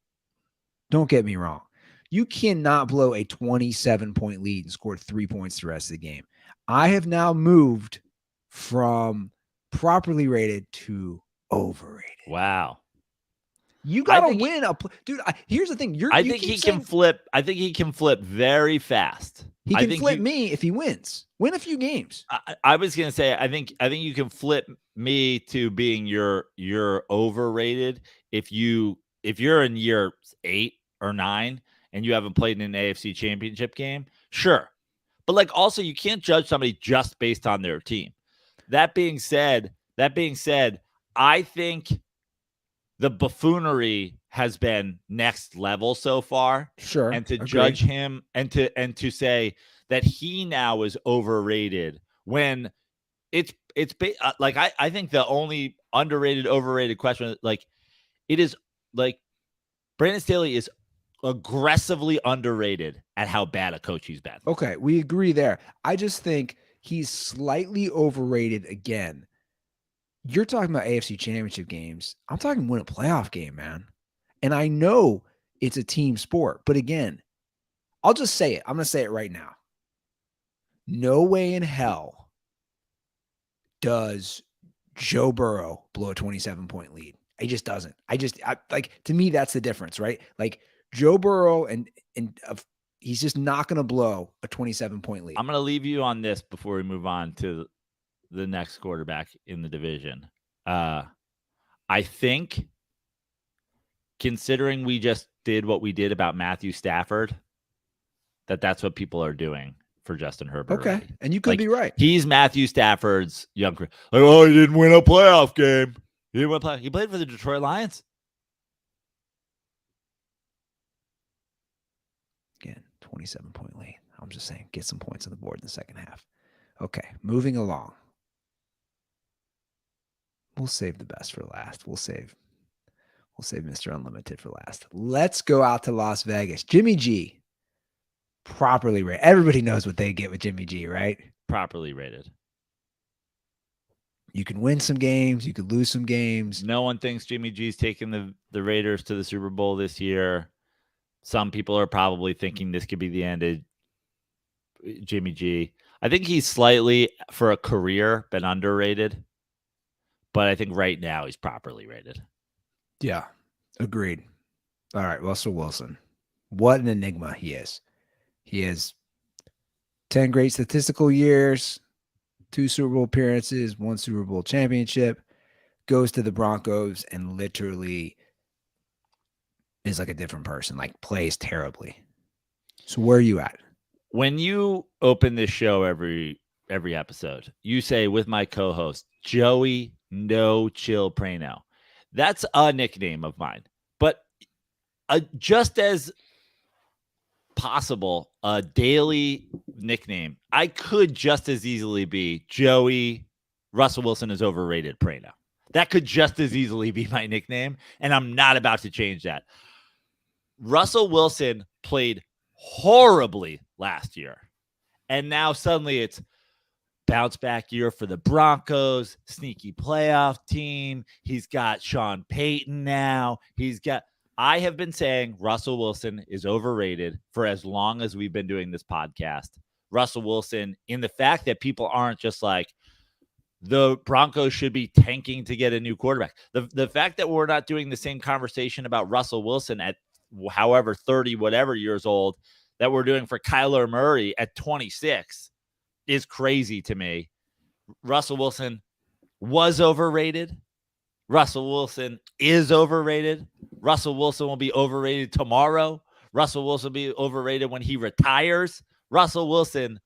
Don't get me wrong. You cannot blow a 27-point lead and score 3 points the rest of the game. I have now moved from properly rated to overrated. Wow. You got to win dude. Here's the thing. I think he can flip. I think he can flip very fast. He can flip me if he wins. Win a few games. I was gonna say. I think you can flip me to being you're overrated if you're in year 8 or 9 and you haven't played in an AFC Championship game. Sure, but like also you can't judge somebody just based on their team. That being said, I think the buffoonery has been next level so far. Sure. And to judge him and to say that he now is overrated when it's like, I think the only underrated, overrated question, like it is like Brandon Staley is aggressively underrated at how bad a coach he's been. Okay. We agree there. I just think he's slightly overrated again. You're talking about AFC Championship games. I'm talking win a playoff game, man. And I know it's a team sport. But again, I'll just say it. I'm going to say it right now. No way in hell does Joe Burrow blow a 27-point lead. He just doesn't. Like, to me, that's the difference, right? Like Joe Burrow and he's just not going to blow a 27-point lead. I'm going to leave you on this before we move on to the next quarterback in the division. I think, considering we just did what we did about Matthew Stafford, that's what people are doing for Justin Herbert. Okay, already. And you could be right. He's Matthew Stafford's young career. Like, oh, he didn't win a playoff game. He played for the Detroit Lions. Again, 27-point lead. I'm just saying, get some points on the board in the second half. Okay, moving along. We'll save the best for last. We'll save Mr. Unlimited for last. Let's go out to Las Vegas. Jimmy G, properly rated. Everybody knows what they get with Jimmy G, right? Properly rated. You can win some games. You could lose some games. No one thinks Jimmy G's taking the Raiders to the Super Bowl this year. Some people are probably thinking this could be the end of Jimmy G. I think he's slightly, for a career, been underrated. But I think right now he's properly rated. Yeah, agreed. All right, Russell Wilson. What an enigma he is. He has 10 great statistical years, 2 Super Bowl appearances, 1 Super Bowl championship, goes to the Broncos and literally is like a different person, like plays terribly. So where are you at? When you open this show every episode, you say with my co-host, Joey No Chill Prano. That's a nickname of mine. But just as possible, a daily nickname, I could just as easily be Joey Russell Wilson is overrated Prano. That could just as easily be my nickname, and I'm not about to change that. Russell Wilson played horribly last year, and now suddenly it's bounce back year for the Broncos, sneaky playoff team. He's got Sean Payton now. I have been saying Russell Wilson is overrated for as long as we've been doing this podcast. Russell Wilson, in the fact that people aren't just like, the Broncos should be tanking to get a new quarterback. The fact that we're not doing the same conversation about Russell Wilson at however 30 whatever years old that we're doing for Kyler Murray at 26 is crazy to me. Russell Wilson was overrated. Russell Wilson is overrated. Russell Wilson will be overrated tomorrow. Russell Wilson will be overrated when he retires. Russell Wilson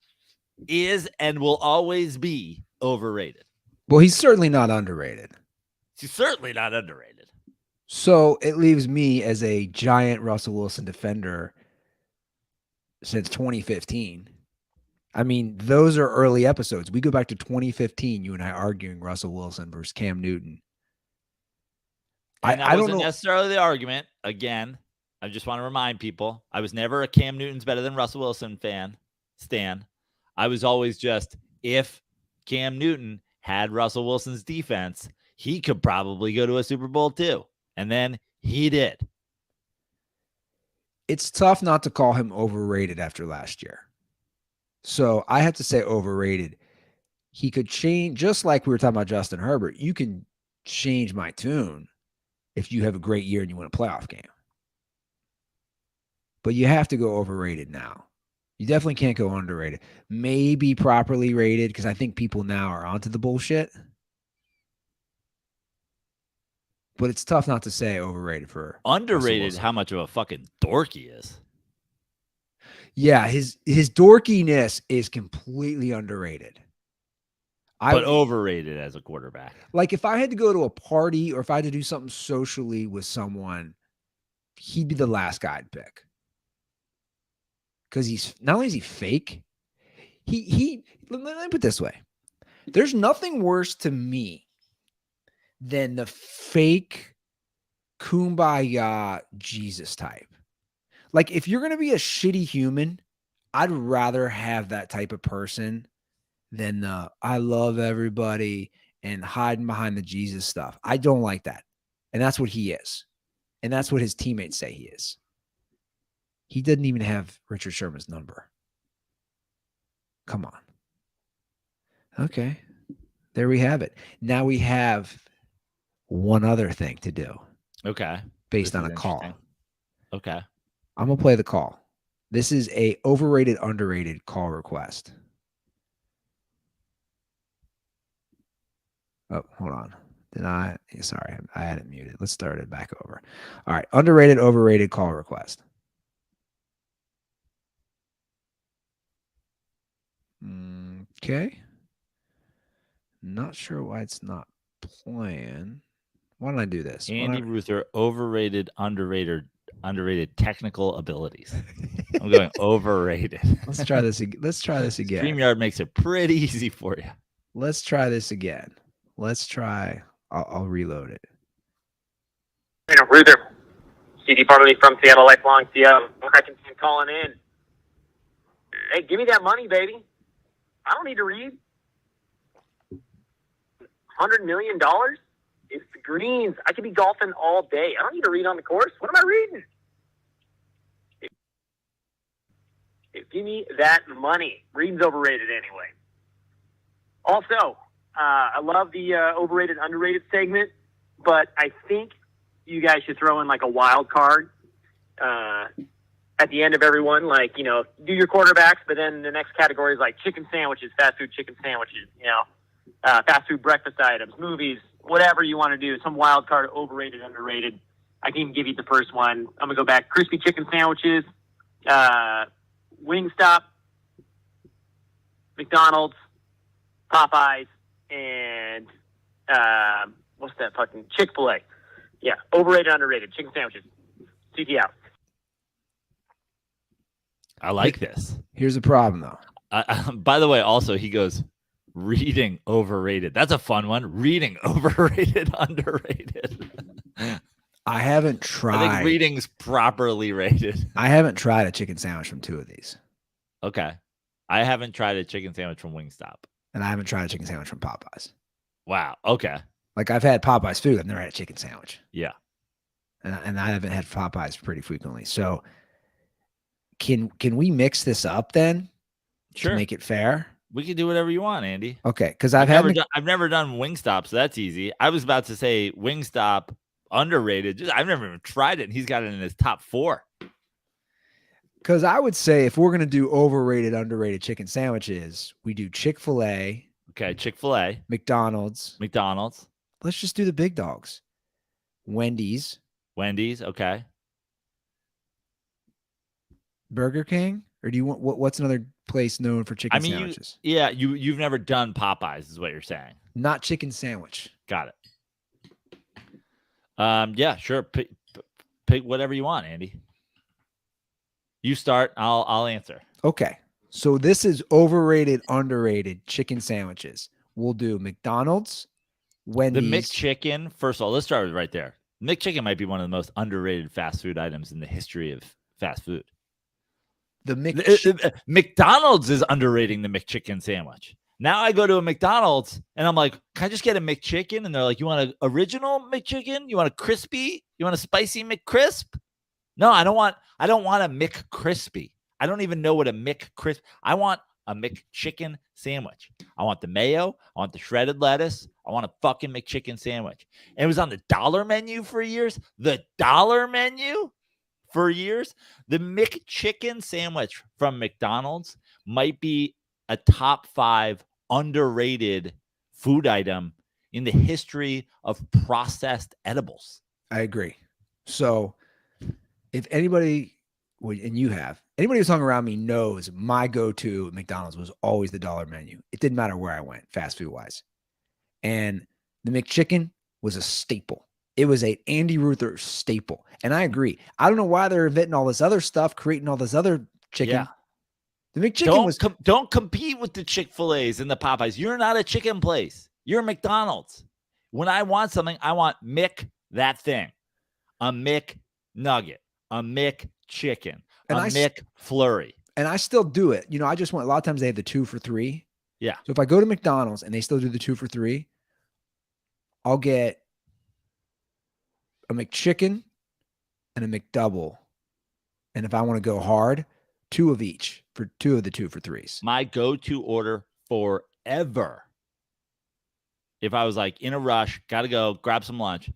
is and will always be overrated. Well, he's certainly not underrated. He's certainly not underrated. So it leaves me as a giant Russell Wilson defender since 2015. I mean, those are early episodes. We go back to 2015, you and I arguing Russell Wilson versus Cam Newton. And I don't know necessarily the argument. Again, I just want to remind people, I was never a Cam Newton's better than Russell Wilson stan. I was always just, if Cam Newton had Russell Wilson's defense, he could probably go to a Super Bowl too. And then he did. It's tough not to call him overrated after last year. So I have to say overrated. He could change, just like we were talking about Justin Herbert. You can change my tune if you have a great year and you win a playoff game. But you have to go overrated now. You definitely can't go underrated. Maybe properly rated, because I think people now are onto the bullshit. But it's tough not to say overrated for Underrated how much of a fucking dork he is. Yeah, his dorkiness is completely underrated. But overrated as a quarterback. Like if I had to go to a party or if I had to do something socially with someone, he'd be the last guy I'd pick. Because he's not only is he fake, he let me put it this way. There's nothing worse to me than the fake kumbaya Jesus type. Like if you're going to be a shitty human, I'd rather have that type of person than the I love everybody and hiding behind the Jesus stuff. I don't like that. And that's what he is. And that's what his teammates say he is. He didn't even have Richard Sherman's number. Come on. Okay. There we have it. Now we have one other thing to do. Okay. Based on a call. Okay. I'm going to play the call. This is a overrated, underrated call request. Oh, hold on. Sorry, I had it muted. Let's start it back over. All right. Underrated, overrated call request. Okay. Not sure why it's not playing. Why don't I do this? Andy Ruther, overrated, underrated technical abilities. I'm going overrated. Let's try this again. StreamYard makes it pretty easy for you. Let's try this again. Let's try. I'll reload it. Ruther, CD formerly from Seattle, lifelong Seattle. I can calling in. Hey, give me that money, baby. I don't need to read. $100 million? It's the greens. I could be golfing all day. I don't need to read on the course. What am I reading? Give me that money. Reading's overrated anyway. Also, I love the overrated, underrated segment, but I think you guys should throw in like a wild card at the end of everyone. Like, you know, do your quarterbacks, but then the next category is like chicken sandwiches, fast food chicken sandwiches, you know, fast food breakfast items, movies, whatever you want to do. Some wild card, overrated, underrated. I can even give you the first one. I'm going to go back. Crispy chicken sandwiches, Wingstop, McDonald's, Popeyes, and what's that fucking Chick-fil-A. Yeah, overrated, underrated, chicken sandwiches. CT out. I like this. Here's the problem, though. By the way, also, he goes, reading overrated. That's a fun one. Reading overrated, underrated. I haven't tried. I think reading's properly rated. I haven't tried a chicken sandwich from two of these. Okay. I haven't tried a chicken sandwich from Wingstop. And I haven't tried a chicken sandwich from Popeyes. Wow. Okay. Like I've had Popeyes food. I've never had a chicken sandwich. Yeah. And I haven't had Popeyes pretty frequently. So can we mix this up then? Sure. To make it fair? We can do whatever you want, Andy. Okay. Because I've never done Wingstop, so that's easy. I was about to say Wingstop underrated. I've never even tried it, and he's got it in his top 4. Because I would say if we're going to do overrated, underrated chicken sandwiches, we do Chick-fil-A. Okay, Chick-fil-A. McDonald's. Let's just do the big dogs. Wendy's. Okay. Burger King? Or do you want what's another place known for chicken sandwiches? You've never done Popeyes, is what you're saying. Not chicken sandwich. Got it. Yeah, sure. Pick whatever you want, Andy. You start. I'll answer. Okay. So this is overrated, underrated chicken sandwiches. We'll do McDonald's, Wendy's. The McChicken. First of all, let's start with right there. McChicken might be one of the most underrated fast food items in the history of fast food. McDonald's is underrating the McChicken sandwich. Now I go to a McDonald's and I'm like, can I just get a McChicken? And they're like, you want an original McChicken? You want a crispy? You want a spicy McCrisp? No, I don't want a McCrispy. I don't even know what a McCrisp. I want a McChicken sandwich. I want the mayo. I want the shredded lettuce. I want a fucking McChicken sandwich. And it was on the dollar menu for years. The dollar menu for years. The McChicken sandwich from McDonald's might be a top 5 underrated food item in the history of processed edibles. I agree. So if anybody, and you have, anybody who's hung around me knows my go-to at McDonald's was always the dollar menu. It didn't matter where I went, fast food wise. And the McChicken was a staple. It was a Andy Ruther staple. And I agree. I don't know why they're inventing all this other stuff, creating all this other chicken. Yeah. The McChicken don't compete with the Chick-fil-A's and the Popeyes. You're not a chicken place. You're McDonald's. When I want something, I want that thing. A McNugget, a McChicken, a McFlurry. And I still do it. I just want, a lot of times they have the 2 for $3. Yeah. So if I go to McDonald's and they still do the 2 for $3, I'll get a McChicken and a McDouble. And if I want to go hard, 2 of each for 2 of the 2 for $3s. My go-to order forever. If I was like in a rush, got to go grab some lunch,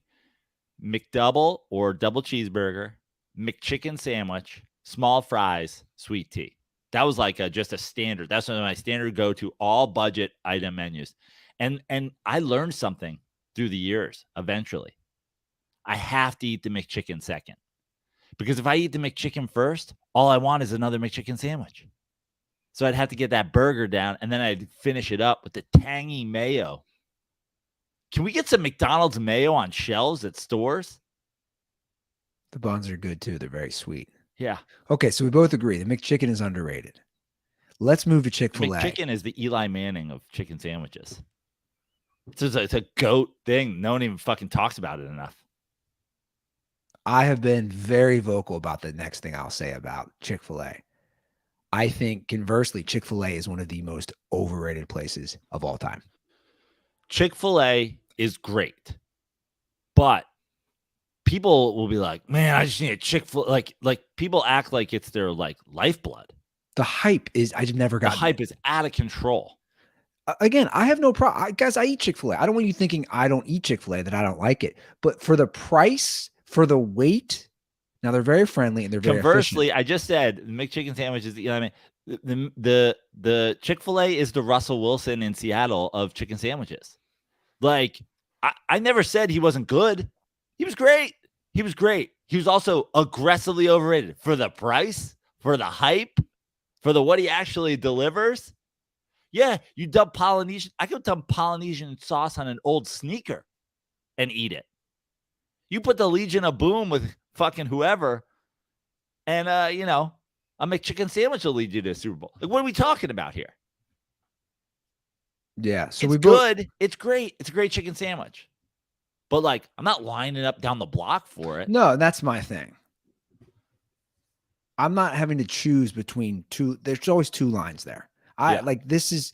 McDouble or double cheeseburger, McChicken sandwich, small fries, sweet tea. That was like just a standard. That's one of my standard go-to all budget item menus. And I learned something through the years eventually. I have to eat the McChicken second. Because if I eat the McChicken first, all I want is another McChicken sandwich. So I'd have to get that burger down, and then I'd finish it up with the tangy mayo. Can we get some McDonald's mayo on shelves at stores? The buns are good too. They're very sweet. Yeah. Okay, so we both agree the McChicken is underrated. Let's move to Chick-fil-A. McChicken is the Eli Manning of chicken sandwiches. It's a goat thing. No one even fucking talks about it enough. I have been very vocal about the next thing I'll say about Chick-fil-A. I think, conversely, Chick-fil-A is one of the most overrated places of all time. Chick-fil-A is great, but people will be like, man, I just need a Chick-fil-A. Like people act like it's their like lifeblood. The hype is, I've never got. The hype is out of control. Again, I have no problem. Guys, I eat Chick-fil-A. I don't want you thinking I don't eat Chick-fil-A, that I don't like it. But for the price, for the weight, now they're very friendly and they're very Conversely, efficient. I just said the McChicken sandwich is the Chick-fil-A is the Russell Wilson in Seattle of chicken sandwiches. Like I never said he wasn't good. He was great. He was great. He was also aggressively overrated for the price, for the hype, for the what he actually delivers. Yeah, you dump Polynesian. I could dump Polynesian sauce on an old sneaker and eat it. You put the Legion of Boom with fucking whoever, and a McChicken sandwich will lead you to a Super Bowl. Like, what are we talking about here? Yeah, so it's good. It's great. It's a great chicken sandwich. But like, I'm not lining up down the block for it. No, that's my thing. I'm not having to choose between two. There's always 2 lines there. This is.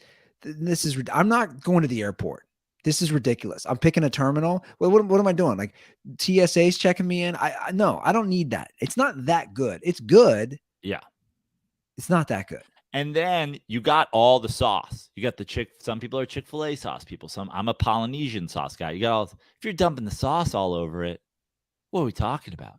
I'm not going to the airport. This is ridiculous. I'm picking a terminal. What am I doing? Like TSA's checking me in. No, I don't need that. It's not that good. It's good. Yeah. It's not that good. And then you got all the sauce. You got some people are Chick-fil-A sauce people. I'm a Polynesian sauce guy. You got all, if you're dumping the sauce all over it, what are we talking about?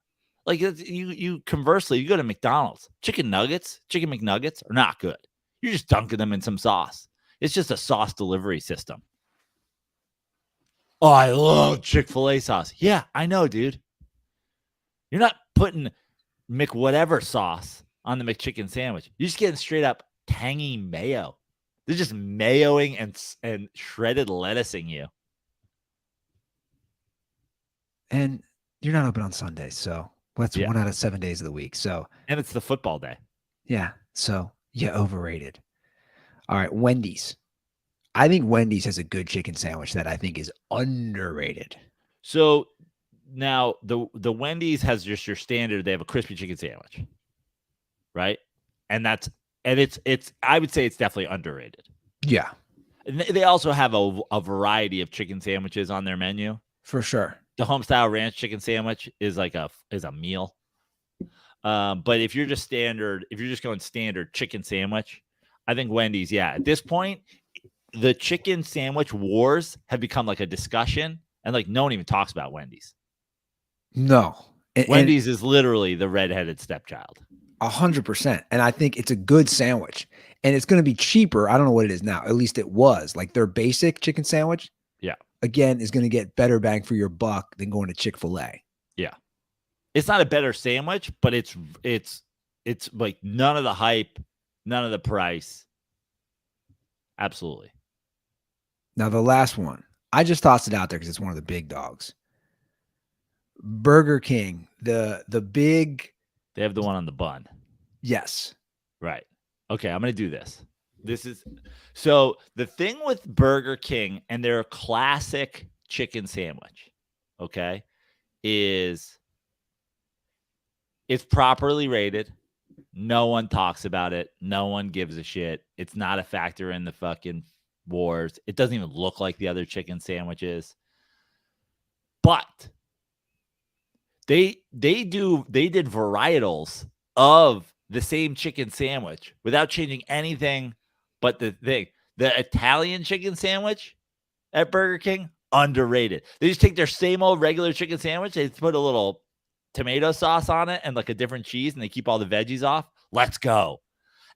Like you conversely, you go to McDonald's, chicken McNuggets are not good. You're just dunking them in some sauce. It's just a sauce delivery system. Oh, I love Chick-fil-A sauce. Yeah, I know, dude. You're not putting McWhatever sauce on the McChicken sandwich. You're just getting straight up tangy mayo. They're just mayoing and shredded lettucing you. And you're not open on Sundays, so that's 1 out of 7 days of the week. So, and it's the football day. Yeah, so overrated. All right, Wendy's. I think Wendy's has a good chicken sandwich that I think is underrated. So now the Wendy's has just your standard. They have a crispy chicken sandwich, right? And it's I would say it's definitely underrated. Yeah. And they also have a variety of chicken sandwiches on their menu. For sure. The homestyle ranch chicken sandwich is like a meal. But if you're just going standard chicken sandwich, I think Wendy's, yeah. At this point, the chicken sandwich wars have become like a discussion, and like no one even talks about Wendy's. No. Wendy's is literally the redheaded stepchild. 100%. And I think it's a good sandwich. And it's going to be cheaper. I don't know what it is now. At least it was. Like their basic chicken sandwich, yeah, again, is going to get better bang for your buck than going to Chick-fil-A. Yeah. It's not a better sandwich, but it's like none of the hype, none of the price. Absolutely. Now, the last one. I just tossed it out there because it's one of the big dogs. Burger King, the big. They have the one on the bun. Yes. Right. Okay, I'm going to do this. So the thing with Burger King and their classic chicken sandwich, okay, is it's properly rated. No one talks about it. No one gives a shit. It's not a factor in the fucking wars. It doesn't even look like the other chicken sandwiches. But they did varietals of the same chicken sandwich without changing anything but the thing. The Italian chicken sandwich at Burger King, underrated. They just take their same old regular chicken sandwich, they put a little tomato sauce on it and like a different cheese, and they keep all the veggies off. Let's go.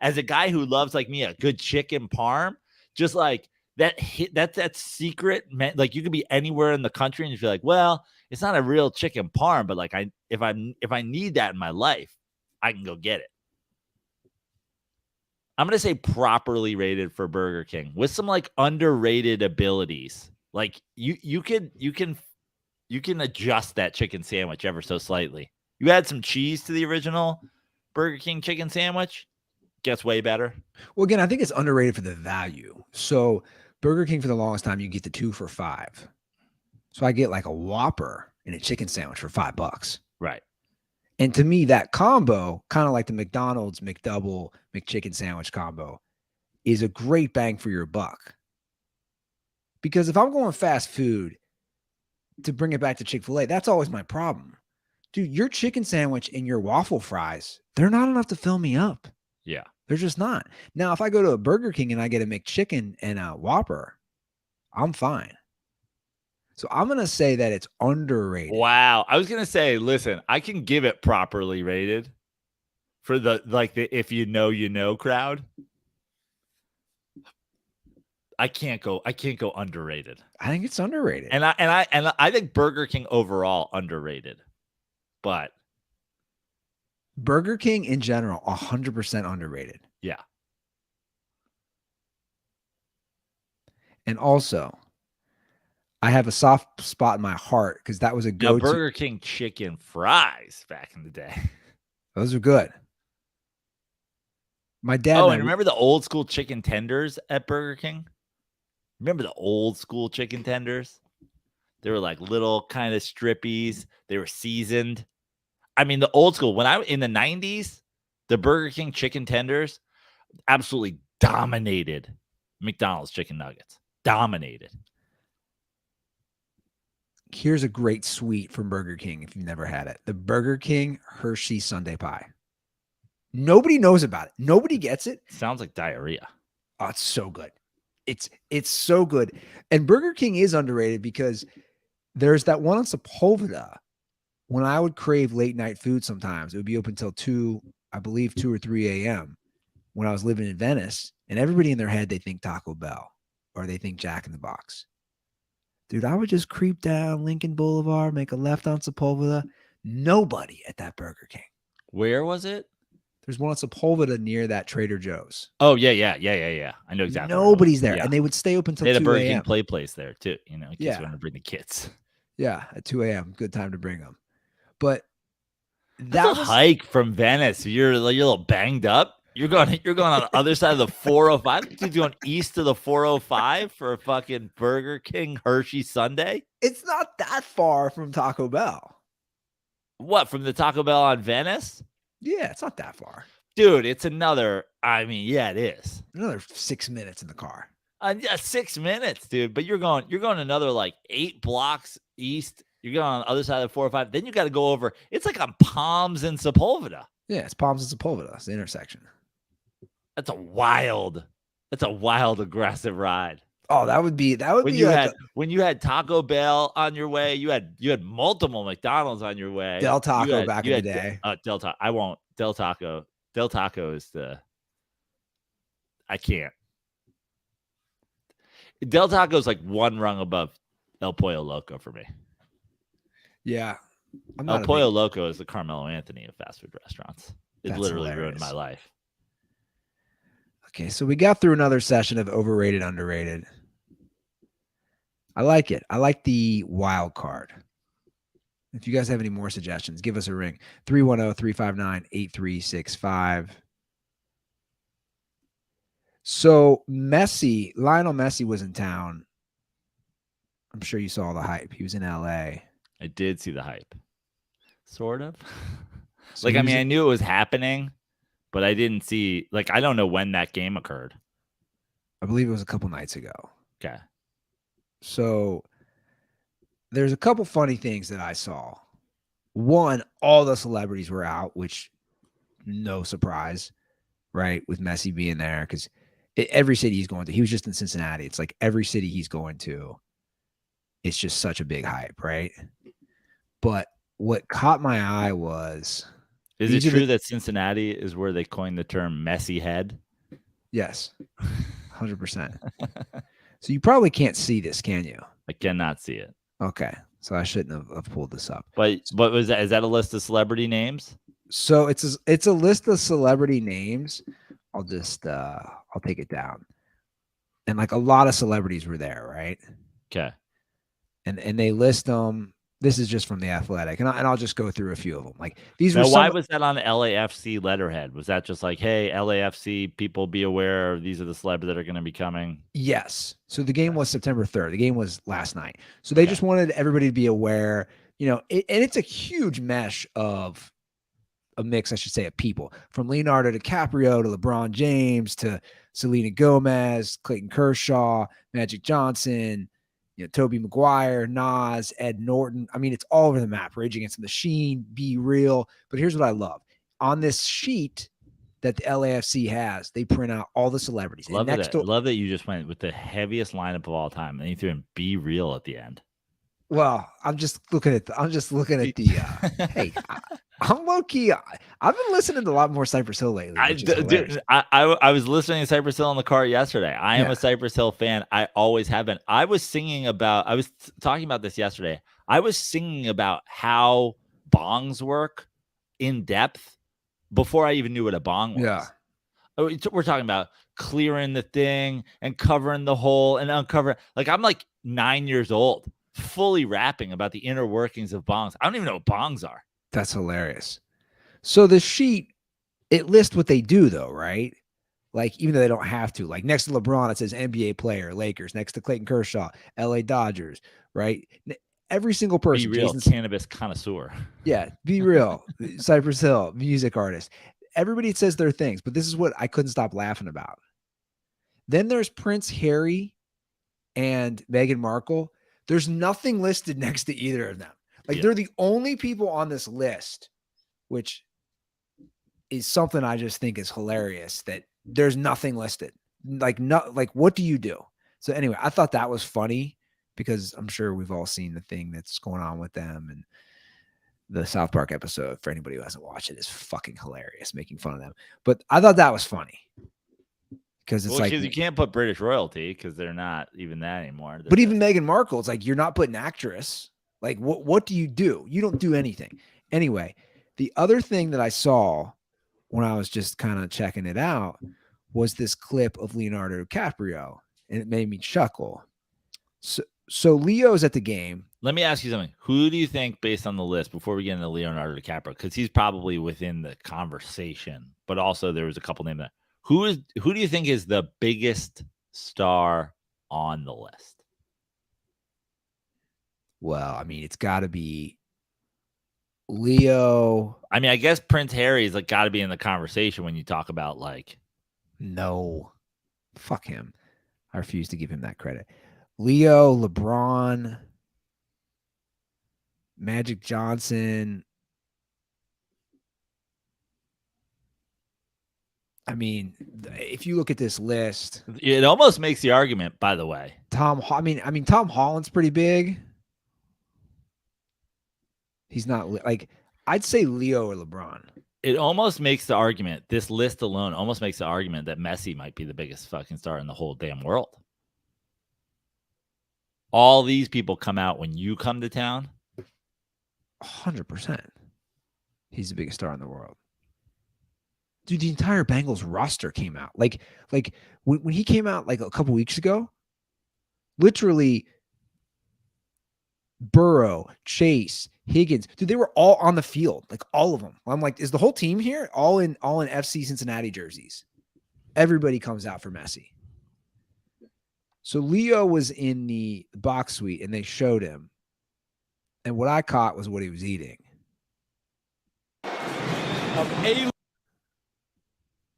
As a guy who loves like me a good chicken parm, just like that secret, like you could be anywhere in the country and you feel like, well, it's not a real chicken parm, but like if I need that in my life, I can go get it. I'm going to say properly rated for Burger King with some like underrated abilities. Like you can adjust that chicken sandwich ever so slightly. You add some cheese to the original Burger King chicken sandwich, gets way better. Well, again, I think it's underrated for the value. So Burger King for the longest time, you get the 2 for $5. So I get like a Whopper and a chicken sandwich for $5. Right. And to me, that combo, kind of like the McDonald's McDouble McChicken sandwich combo, is a great bang for your buck. Because if I'm going fast food, to bring it back to Chick-fil-A, that's always my problem. Dude, your chicken sandwich and your waffle fries, they're not enough to fill me up. Yeah. They're just not. Now, if I go to a Burger King and I get a McChicken and a Whopper, I'm fine. So I'm going to say that it's underrated. Wow. I was going to say, listen, I can give it properly rated for the if you know crowd. I can't go underrated. I think it's underrated. And I think Burger King overall underrated. But Burger King in general, 100% underrated. Yeah. And also, I have a soft spot in my heart because that was a go-to. Burger King chicken fries back in the day. Those are good. My dad. Oh, and remember the old school chicken tenders at Burger King? Remember the old school chicken tenders? They were like little kind of strippies. They were seasoned. I mean, the old school, when I was in the 90s, the Burger King chicken tenders absolutely dominated McDonald's chicken nuggets. Dominated. Here's a great sweet from Burger King if you've never had it. The Burger King Hershey Sundae Pie. Nobody knows about it. Nobody gets it. Sounds like diarrhea. Oh, it's so good. It's so good. And Burger King is underrated because there's that one on Sepulveda. When I would crave late night food sometimes, it would be open till 2 or 3 a.m. when I was living in Venice. And everybody in their head, they think Taco Bell or they think Jack in the Box. Dude, I would just creep down Lincoln Boulevard, make a left on Sepulveda. Nobody at that Burger King. Where was it? There's one on Sepulveda near that Trader Joe's. Oh, yeah. I know exactly. Nobody's there. Yeah. And they would stay open till 2 a.m. They had a Burger a.m. King play place there, too. You know, in case Yeah. you want to bring the kids. Yeah, at 2 a.m. Good time to bring them. But That's a hike from Venice. You're a little banged up. You're going on the other side of the 405. You're going east of the 405 for a fucking Burger King Hershey Sundae. It's not that far from Taco Bell. What, from the Taco Bell on Venice? Yeah, it's not that far. Dude, it's another. I mean, yeah, it is. Another 6 minutes in the car. Yeah, 6 minutes, dude. But you're going another like 8 blocks east. You're going on the other side of the 405. Then you got to go over. It's like on Palms and Sepulveda. Yeah, it's Palms and Sepulveda. It's the intersection. That's a wild aggressive ride. Oh, that would be When you had Taco Bell on your way, you had multiple McDonald's on your way. Del Taco back in the day. Del Taco. I won't. Del Taco. Del Taco is I can't. Del Taco is like one rung above El Pollo Loco for me. Yeah. El Pollo Loco is the Carmelo Anthony of fast food restaurants. It That's literally hilarious. ruined my life. Okay, so we got through another session of overrated, underrated. I like it. I like the wild card. If you guys have any more suggestions, give us a ring. 310-359-8365. So Lionel Messi was in town. I'm sure you saw the hype. He was in LA. I did see the hype. Sort of. So I knew it was happening, but I didn't see, I don't know when that game occurred. I believe it was a couple nights ago. Okay. So there's a couple funny things that I saw. One, all the celebrities were out, which no surprise, right? With Messi being there, because every city he's going to, he was just in Cincinnati. It's like every city he's going to, it's just such a big hype, right? But what caught my eye was... Is it true that Cincinnati is where they coined the term Messi head? Yes, 100%. So you probably can't see this, can you? I cannot see it. Okay, so I shouldn't have pulled this up. But is that a list of celebrity names? So it's a list of celebrity names. I'll just I'll take it down. And a lot of celebrities were there, right? Okay. And they list them. This is just from The Athletic, and I'll just go through a few of them. These were. Now, why was that on the LAFC letterhead? Was that just hey, LAFC people, be aware, these are the celebs that are going to be coming? Yes. So the game was September 3rd. The game was last night. So they just wanted everybody to be aware. And it's a huge mesh of a mix, I should say, of people, from Leonardo DiCaprio to LeBron James to Selena Gomez, Clayton Kershaw, Magic Johnson. Tobey Maguire, Nas, Ed Norton. I mean, it's all over the map. Rage Against the Machine, Be Real. But here's what I love. On this sheet that the LAFC has, they print out all the celebrities. Love that you just went with the heaviest lineup of all time, and you threw in Be Real at the end. Well, I'm just looking at the. Hey, I'm low key. I've been listening to a lot more Cypress Hill lately. I was listening to Cypress Hill in the car yesterday. I am a Cypress Hill fan. I always have been. I was talking about this yesterday. I was singing about how bongs work in depth before I even knew what a bong was. Yeah. We're talking about clearing the thing and covering the hole and uncovering. I'm 9 years old, fully rapping about the inner workings of bongs. I don't even know what bongs are. That's hilarious. So the sheet, it lists what they do though, right? Even though they don't have to. Next to LeBron, it says NBA player, Lakers. Next to Clayton Kershaw, LA Dodgers, right? Every single person. Be Real, cannabis connoisseur. Yeah, Be Real, Cypress Hill, music artist. Everybody says their things, but this is what I couldn't stop laughing about. Then there's Prince Harry and Meghan Markle. There's nothing listed next to either of them. They're the only people on this list, which is something I just think is hilarious, that there's nothing listed. What do you do? So anyway, I thought that was funny because I'm sure we've all seen the thing that's going on with them, and the South Park episode, for anybody who hasn't watched it, is fucking hilarious, making fun of them. But I thought that was funny. Because it's because you can't put British royalty because they're not even that anymore. But even Meghan Markle, it's you're not putting actress. What do? You don't do anything. Anyway, the other thing that I saw when I was just kind of checking it out was this clip of Leonardo DiCaprio, and it made me chuckle. So Leo's at the game. Let me ask you something. Who do you think, based on the list, before we get into Leonardo DiCaprio, because he's probably within the conversation, but also there was a couple names that who do you think is the biggest star on the list? Well, I mean, it's got to be Leo. I mean, I guess Prince Harry's got to be in the conversation when you talk about No, fuck him. I refuse to give him that credit. Leo, LeBron, Magic Johnson. I mean, if you look at this list, It almost makes the argument, by the way. Tom Holland's pretty big. He's not like, I'd say Leo or LeBron. It almost makes the argument, this list alone almost makes the argument that Messi might be the biggest fucking star in the whole damn world. All these people come out when you come to town. 100%. He's the biggest star in the world. Dude, the entire Bengals roster came out. Like when he came out like a couple weeks ago, literally Burrow, Chase, Higgins, dude, they were all on the field, like all of them. I'm like, is the whole team here? All in FC Cincinnati jerseys. Everybody comes out for Messi. So Leo was in the box suite and they showed him. And what I caught was what he was eating.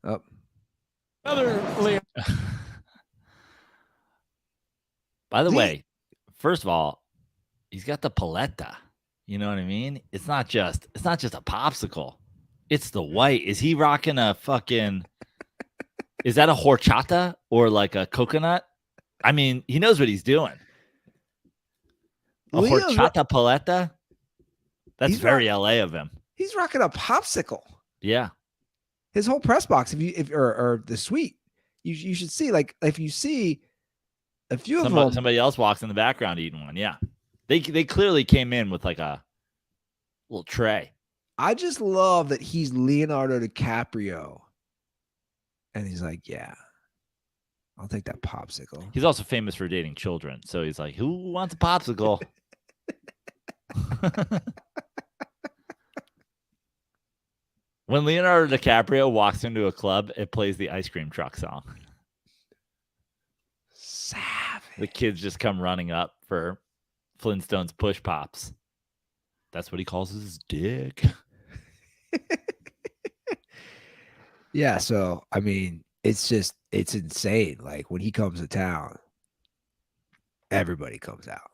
Oh. By the way, first of all, he's got the paletta. You know what I mean? It's not just a popsicle. It's the white. Is he rocking a fucking is that a horchata or like a coconut? I mean, he knows what he's doing. A horchata paleta? That's very LA of him. He's rocking a popsicle. Yeah. His whole press box, or the suite, you should see, like, if you see a few of them. Somebody else walks in the background eating one. Yeah. They clearly came in with like a little tray. I just love that he's Leonardo DiCaprio. And he's like, yeah, I'll take that popsicle. He's also famous for dating children. So he's like, who wants a popsicle? When Leonardo DiCaprio walks into a club, it plays the Ice Cream Truck song. Savage. The kids just come running up for Flintstone's push pops. That's what he calls his dick. Yeah, so I mean, it's insane. Like when he comes to town, everybody comes out.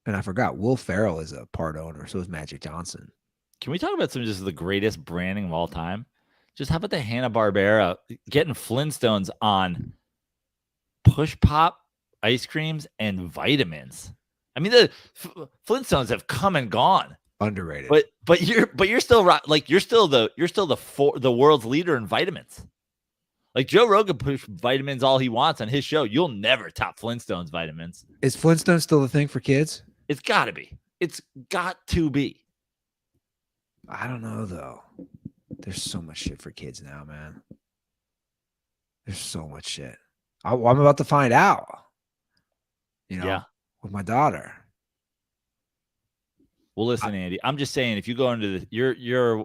And I forgot, Will Ferrell is a part owner, so is Magic Johnson. Can we talk about some just the greatest branding of all time? Just how about the Hanna-Barbera getting Flintstones on push pop ice creams and vitamins? I mean, the Flintstones have come and gone. Underrated. But you're still like you're still the world's leader in vitamins. Like Joe Rogan push vitamins all he wants on his show. You'll never top Flintstones vitamins. Is Flintstones still a thing for kids? It's got to be. It's got to be. I don't know though. There's so much shit for kids now, man. There's so much shit. I'm about to find out. You know, yeah. With my daughter. Well, listen, Andy. I'm just saying, if you go into your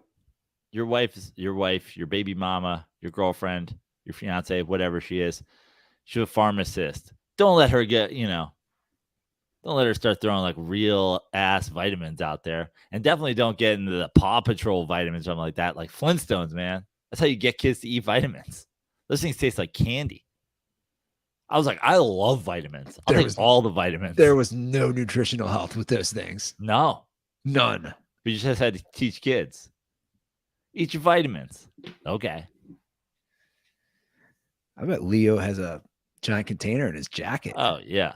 wife's your baby mama, your girlfriend, your fiance, whatever she is, she's a pharmacist. Don't let her don't let her start throwing like real ass vitamins out there, and definitely don't get into the Paw Patrol vitamins, something like that. Like Flintstones, man. That's how you get kids to eat vitamins. Those things taste like candy. I was like, I love vitamins. I'll take all the vitamins. There was no nutritional health with those things. No. None. We just had to teach kids. Eat your vitamins. Okay. I bet Leo has a giant container in his jacket. Oh, yeah.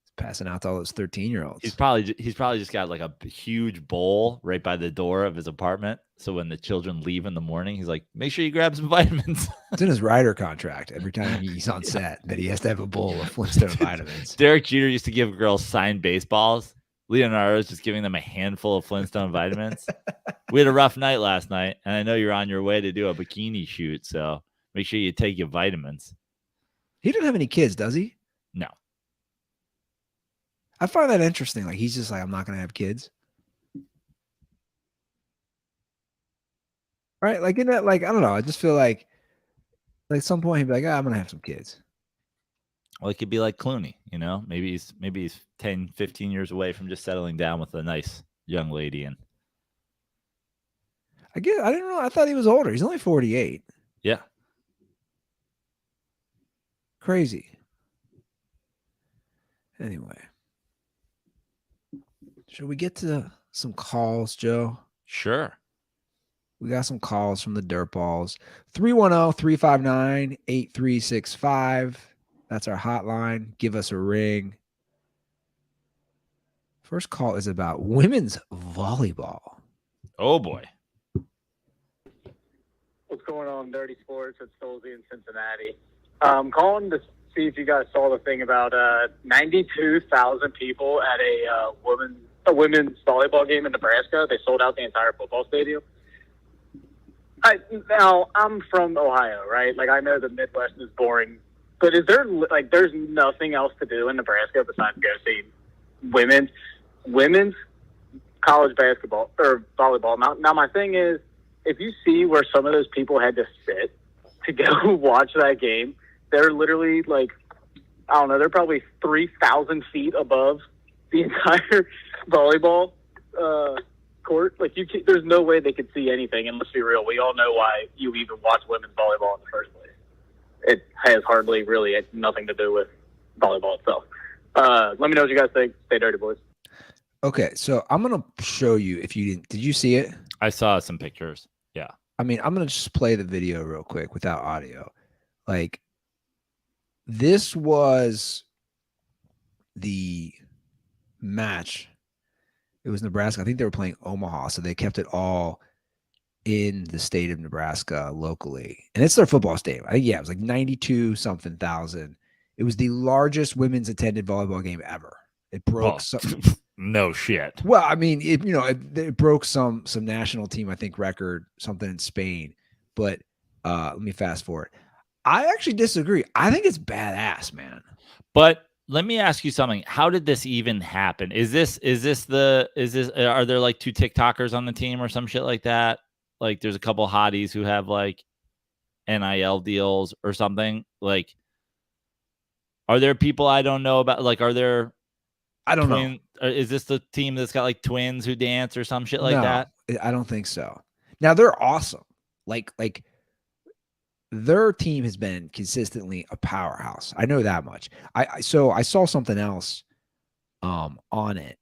He's passing out to all those 13-year-olds. He's probably just got like a huge bowl right by the door of his apartment. So when the children leave in the morning, he's like, make sure you grab some vitamins. It's in his rider contract every time he's on set that he has to have a bowl of Flintstone vitamins. Derek Jeter used to give girls signed baseballs. Leonardo's just giving them a handful of Flintstone vitamins. We had a rough night last night, and I know you're on your way to do a bikini shoot, so make sure you take your vitamins. He doesn't have any kids, does he? No. I find that interesting. Like, he's just like, I'm not going to have kids. Right? Like, in that, like, I don't know. I just feel like at some point he'd be like, I'm going to have some kids. Well, it could be like Clooney, you know? Maybe he's 10, 15 years away from just settling down with a nice young lady. And I didn't know. I thought he was older. He's only 48. Yeah. Crazy. Anyway. Should we get to some calls, Joe? Sure. We got some calls from the DirtBalls. 310-359-8365. That's our hotline. Give us a ring. First call is about women's volleyball. Oh, boy. What's going on, Dirty Sports? It's Stolzy in Cincinnati. Calling to see if you guys saw the thing about 92,000 people at a women's volleyball game in Nebraska. They sold out the entire football stadium. Now, I'm from Ohio, right? Like, I know the Midwest is boring, but is there, like, there's nothing else to do in Nebraska besides go see women's college basketball or volleyball. Now, my thing is, if you see where some of those people had to sit to go watch that game, they're literally, like, I don't know, they're probably 3,000 feet above the entire volleyball court. Like, there's no way they could see anything. And let's be real, we all know why you even watch women's volleyball in the first place. It has hardly really nothing to do with volleyball itself. Let me know what you guys think. Stay dirty, boys. Okay, so I'm going to show you if you didn't. Did you see it? I saw some pictures. Yeah. I mean, I'm going to just play the video real quick without audio. Like, this was the match. It was Nebraska. I think they were playing Omaha, so they kept it all in the state of Nebraska locally. And it's their football stadium. I think, yeah, it was like 92-something thousand. It was the largest women's attended volleyball game ever. It broke no shit. Well, I mean, it broke some national team, I think, record, something in Spain. But let me fast forward. I actually disagree. I think it's badass, man. But let me ask you something. How did this even happen? Are there like two TikTokers on the team or some shit like that? Like there's a couple hotties who have like NIL deals or something. Like, are there people I don't know about? Like, are there? I don't know. Is this the team that's got like twins who dance or some shit like that? I don't think so. Now they're awesome. Like their team has been consistently a powerhouse. I know that much. I saw something else on it,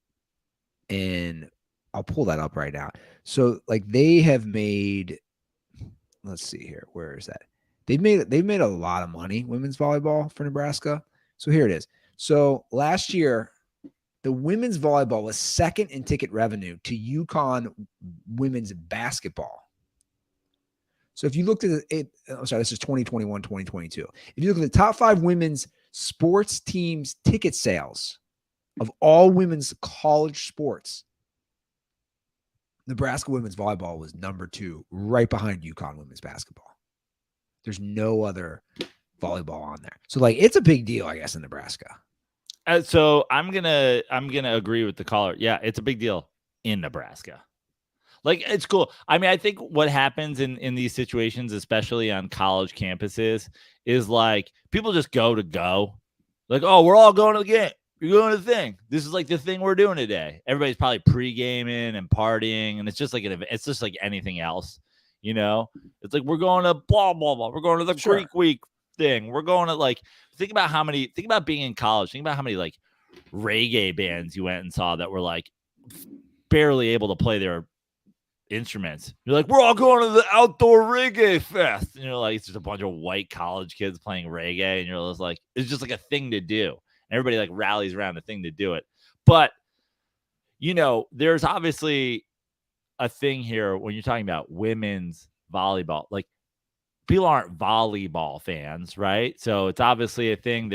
and I'll pull that up right now. So like they have made, let's see here, where is that? They've made a lot of money, women's volleyball for Nebraska. So here it is. So last year, the women's volleyball was second in ticket revenue to UConn women's basketball. So if you looked at it, I'm sorry, this is 2021, 2022. If you look at the top 5 women's sports teams ticket sales of all women's college sports, Nebraska women's volleyball was number 2, right behind UConn women's basketball. There's no other volleyball on there. So like it's a big deal, I guess, in Nebraska. So I'm gonna agree with the caller. Yeah, it's a big deal in Nebraska. Like, it's cool. I mean, I think what happens in these situations, especially on college campuses, is like people just go. Like, oh, we're all going to the game. You're going to the thing. This is like the thing we're doing today. Everybody's probably pre-gaming and partying, and it's just like it's just like anything else, you know? It's like we're going to blah blah blah. We're going to the Greek Week thing. We're going to like think about being in college. Think about how many like reggae bands you went and saw that were like barely able to play their instruments. You're like, we're all going to the outdoor reggae fest. And you're like, it's just a bunch of white college kids playing reggae, and you're just like, it's just like a thing to do. And everybody like rallies around the thing to do it. But you know, there's obviously a thing here when you're talking about women's volleyball. Like, people aren't volleyball fans, right? So it's obviously a thing.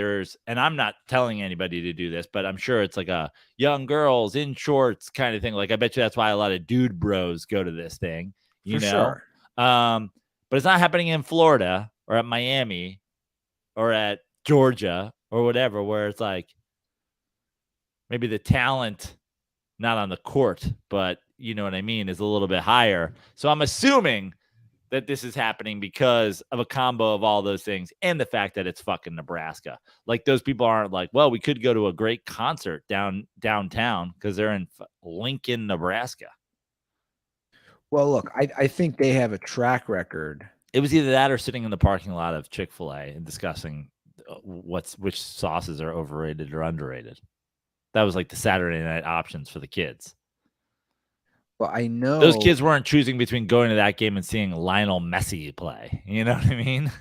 And I'm not telling anybody to do this, but I'm sure it's like a young girls in shorts kind of thing. Like, I bet you that's why a lot of dude bros go to this thing, you know? Sure. But it's not happening in Florida or at Miami or at Georgia or whatever, where it's like maybe the talent, not on the court, but you know what I mean, is a little bit higher. So I'm assuming that this is happening because of a combo of all those things and the fact that it's fucking Nebraska. Like, those people aren't like, well, we could go to a great concert downtown because they're in Lincoln, Nebraska. Well, look, I think they have a track record. It was either that or sitting in the parking lot of Chick-fil-A and discussing which sauces are overrated or underrated. That was like the Saturday night options for the kids. Well, I know Those kids weren't choosing between going to that game and seeing Lionel Messi play. You know what I mean?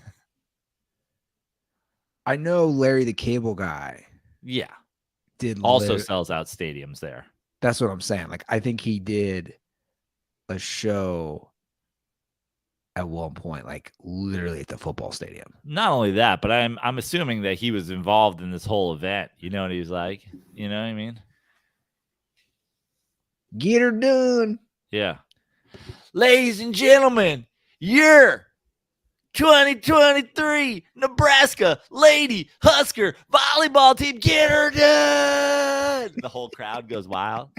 I know Larry the Cable Guy Yeah. did Also sells out stadiums there. That's what I'm saying. Like, I think he did a show at one point, like literally at the football stadium. Not only that, but I'm assuming that he was involved in this whole event. You know what he was like? You know what I mean? Get her done. Yeah. Ladies and gentlemen, your 2023 Nebraska Lady Husker volleyball team, get her done. The whole crowd goes wild.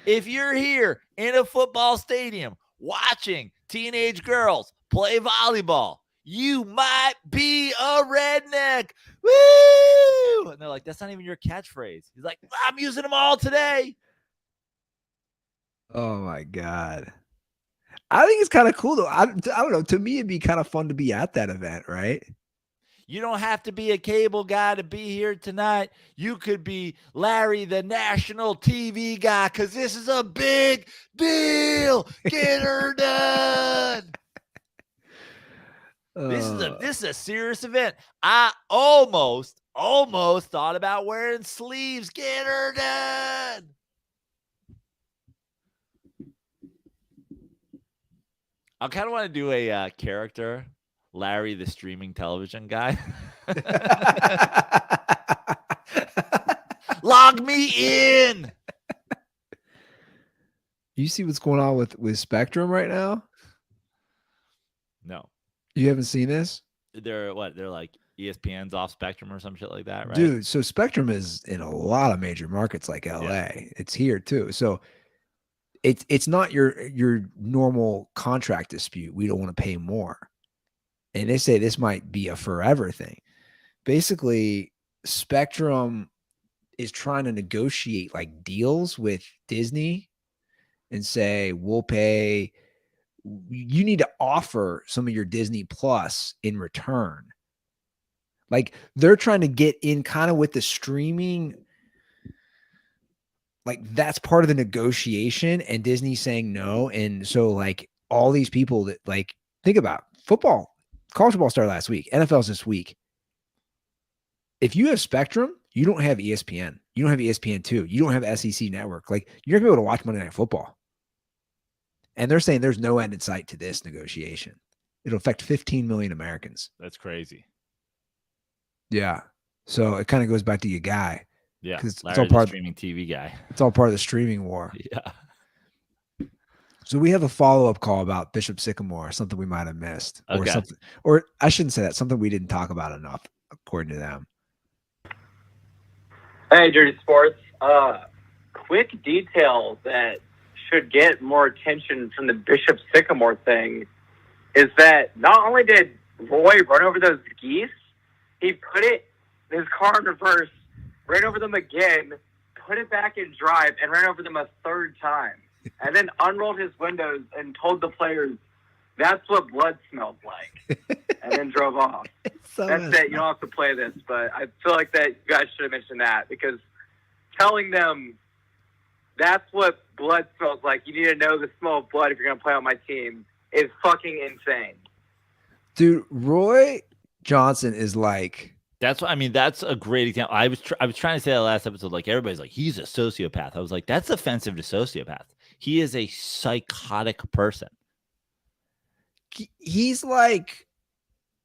If you're here in a football stadium watching teenage girls play volleyball, you might be a redneck. Woo! And they're like, that's not even your catchphrase. He's like, I'm using them all today. Oh my God. I think it's kind of cool though. I don't know. To me, it'd be kind of fun to be at that event, right? You don't have to be a cable guy to be here tonight. You could be Larry, the national TV guy, because this is a big deal. Get her done. This is a serious event. I almost thought about wearing sleeves. Get her done. I kind of want to do a character, Larry, the streaming television guy. Log me in. You see what's going on with Spectrum right now? No. You haven't seen this? They're like ESPN's off Spectrum or some shit like that, right? Dude, so Spectrum is in a lot of major markets like LA. Yeah. It's here too. So it's not your normal contract dispute. We don't want to pay more. And they say this might be a forever thing. Basically, Spectrum is trying to negotiate like deals with Disney and say, we'll pay, you need to offer some of your Disney Plus in return. Like they're trying to get in kind of with the streaming. Like that's part of the negotiation and Disney saying no. And so like all these people that like, think about football, college football started last week. NFL's this week. If you have Spectrum, you don't have ESPN. You don't have ESPN2. You don't have SEC Network. Like you're going to be able to watch Monday Night Football. And they're saying there's no end in sight to this negotiation. It'll affect 15 million Americans. That's crazy. Yeah. So it kind of goes back to your guy. Yeah. Because Larry, it's all part the streaming TV guy. It's all part of the streaming war. Yeah. So we have a follow-up call about Bishop Sycamore, something we might have missed. Or Okay. something, or I shouldn't say that, something we didn't talk about enough, according to them. Hey, Dirty Sports. Quick detail that should get more attention from the Bishop Sycamore thing is that not only did Roy run over those geese, he put his car in reverse, ran over them again, put it back in drive, and ran over them a third time. And then unrolled his windows and told the players, that's what blood smells like. And then drove off. That's it. You don't have to play this, but I feel like that you guys should have mentioned that because telling them that's what blood smells like, you need to know the smell of blood if you're going to play on my team, is fucking insane. Dude, Roy Johnson is like... That's what I mean. That's a great example. I was trying to say that last episode. Like everybody's like, he's a sociopath. I was like, that's offensive to sociopath. He is a psychotic person. He's like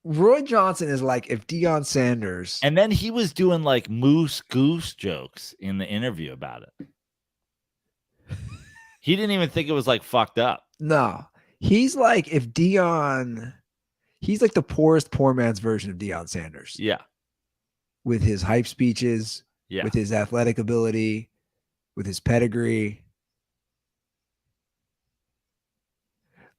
Roy Johnson is like if Deion Sanders. And then he was doing like moose goose jokes in the interview about it. He didn't even think it was like fucked up. No, he's like if Deion. He's like the poorest poor man's version of Deion Sanders. Yeah. With his hype speeches, yeah, with his athletic ability, with his pedigree.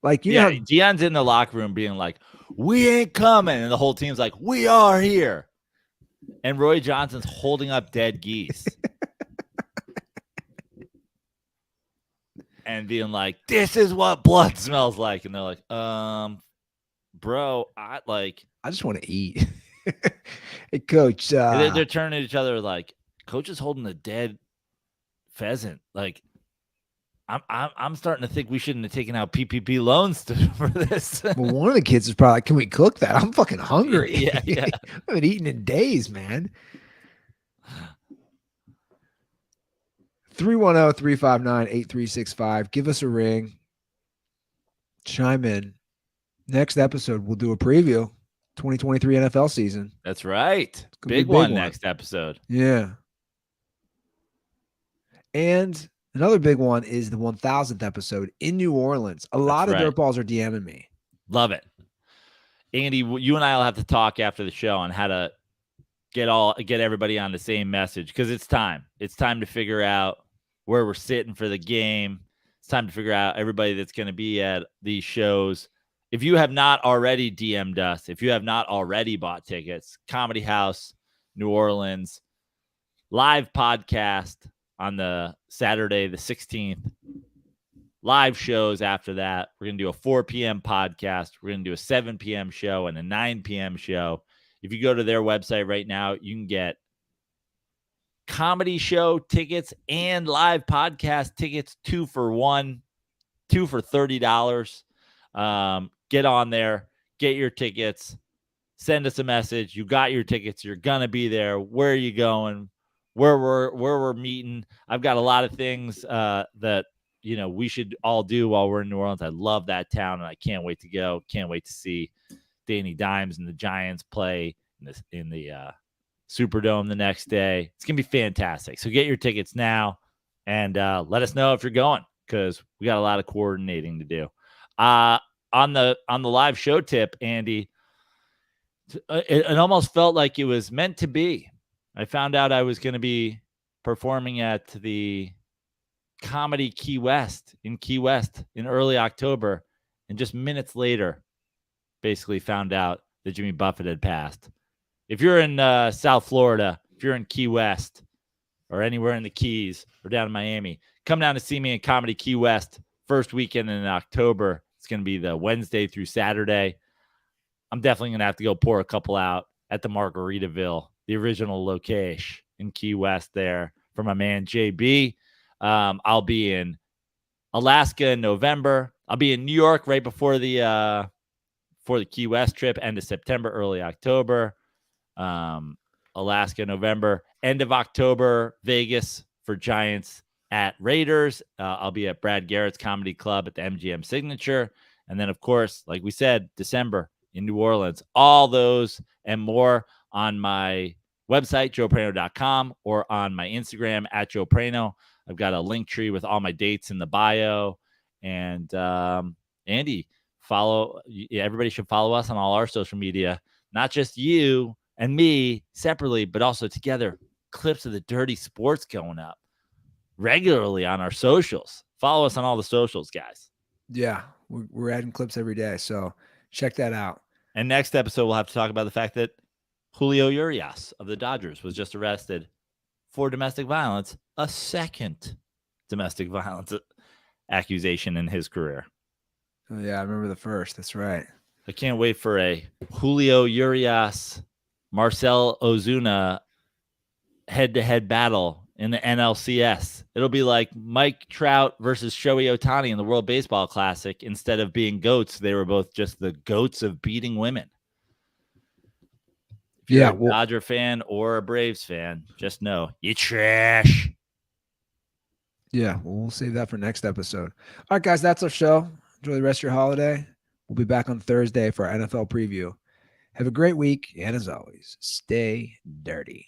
Like, you know, Deion's in the locker room being like, we ain't coming. And the whole team's like, we are here. And Roy Johnson's holding up dead geese. And being like, this is what blood smells like. And they're like, bro, I just want to eat. Hey, coach. They're turning to each other like, coach is holding a dead pheasant. Like, I'm starting to think we shouldn't have taken out PPP loans for this. Well, one of the kids is probably like, can we cook that? I'm fucking hungry. Yeah. I haven't eaten in days, man. 310-359-8365. Give us a ring. Chime in. Next episode, we'll do a preview. 2023 NFL season. That's right. Big one next episode. Yeah. And another big one is the 1000th episode in New Orleans. A lot of dirtballs are DMing me. Love it. Andy, you and I will have to talk after the show on how to get everybody on the same message, because it's time. It's time to figure out where we're sitting for the game. It's time to figure out everybody that's going to be at these shows. If you have not already DM'd us, if you have not already bought tickets, Comedy House, New Orleans, live podcast on the Saturday, the 16th, live shows after that. We're going to do a 4 p.m. podcast. We're going to do a 7 p.m. show and a 9 p.m. show. If you go to their website right now, you can get comedy show tickets and live podcast tickets, 2 for $1, 2 for $30. Get on there, get your tickets, send us a message. You got your tickets. You're going to be there. Where are you going? Where we're meeting. I've got a lot of things that, we should all do while we're in New Orleans. I love that town, and I can't wait to go. Can't wait to see Danny Dimes and the Giants play in the Superdome the next day. It's going to be fantastic. So get your tickets now and let us know if you're going, because we got a lot of coordinating to do. On the live show tip, Andy, it almost felt like it was meant to be. I found out I was going to be performing at the Comedy Key West in early October, and just minutes later, basically found out that Jimmy Buffett had passed. If you're in South Florida, if you're in Key West or anywhere in the Keys or down in Miami, come down to see me in Comedy Key West first weekend in October. It's going to be the Wednesday through Saturday. I'm definitely going to have to go pour a couple out at the Margaritaville, the original location in Key West there for my man JB. I'll be in Alaska in November. I'll be in New York right before the Key West trip, end of September, early October. Alaska, November, end of October, Vegas for Giants at Raiders. I'll be at Brad Garrett's Comedy Club at the MGM Signature. And then, of course, like we said, December in New Orleans. All those and more on my website, joeprano.com, or on my Instagram at joeprano. I've got a link tree with all my dates in the bio. And Andy, everybody should follow us on all our social media, not just you and me separately, but also together. Clips of the dirty sports going up regularly on our socials. Follow us on all the socials, guys. Yeah, we're adding clips every day, so check that out. And next episode, we'll have to talk about the fact that Julio Urias of the Dodgers was just arrested for domestic violence, a second domestic violence accusation in his career. Oh, yeah, I remember the first. That's right. I can't wait for a Julio Urias, Marcell Ozuna head-to-head battle in the NLCS. It'll be like Mike Trout versus Shohei Ohtani in the World Baseball Classic. Instead of being goats, they were both just the goats of beating women. If you're a Dodger fan or a Braves fan, just know you trash. Yeah, well, we'll save that for next episode. All right, guys, that's our show. Enjoy the rest of your holiday. We'll be back on Thursday for our NFL preview. Have a great week, and as always, stay dirty.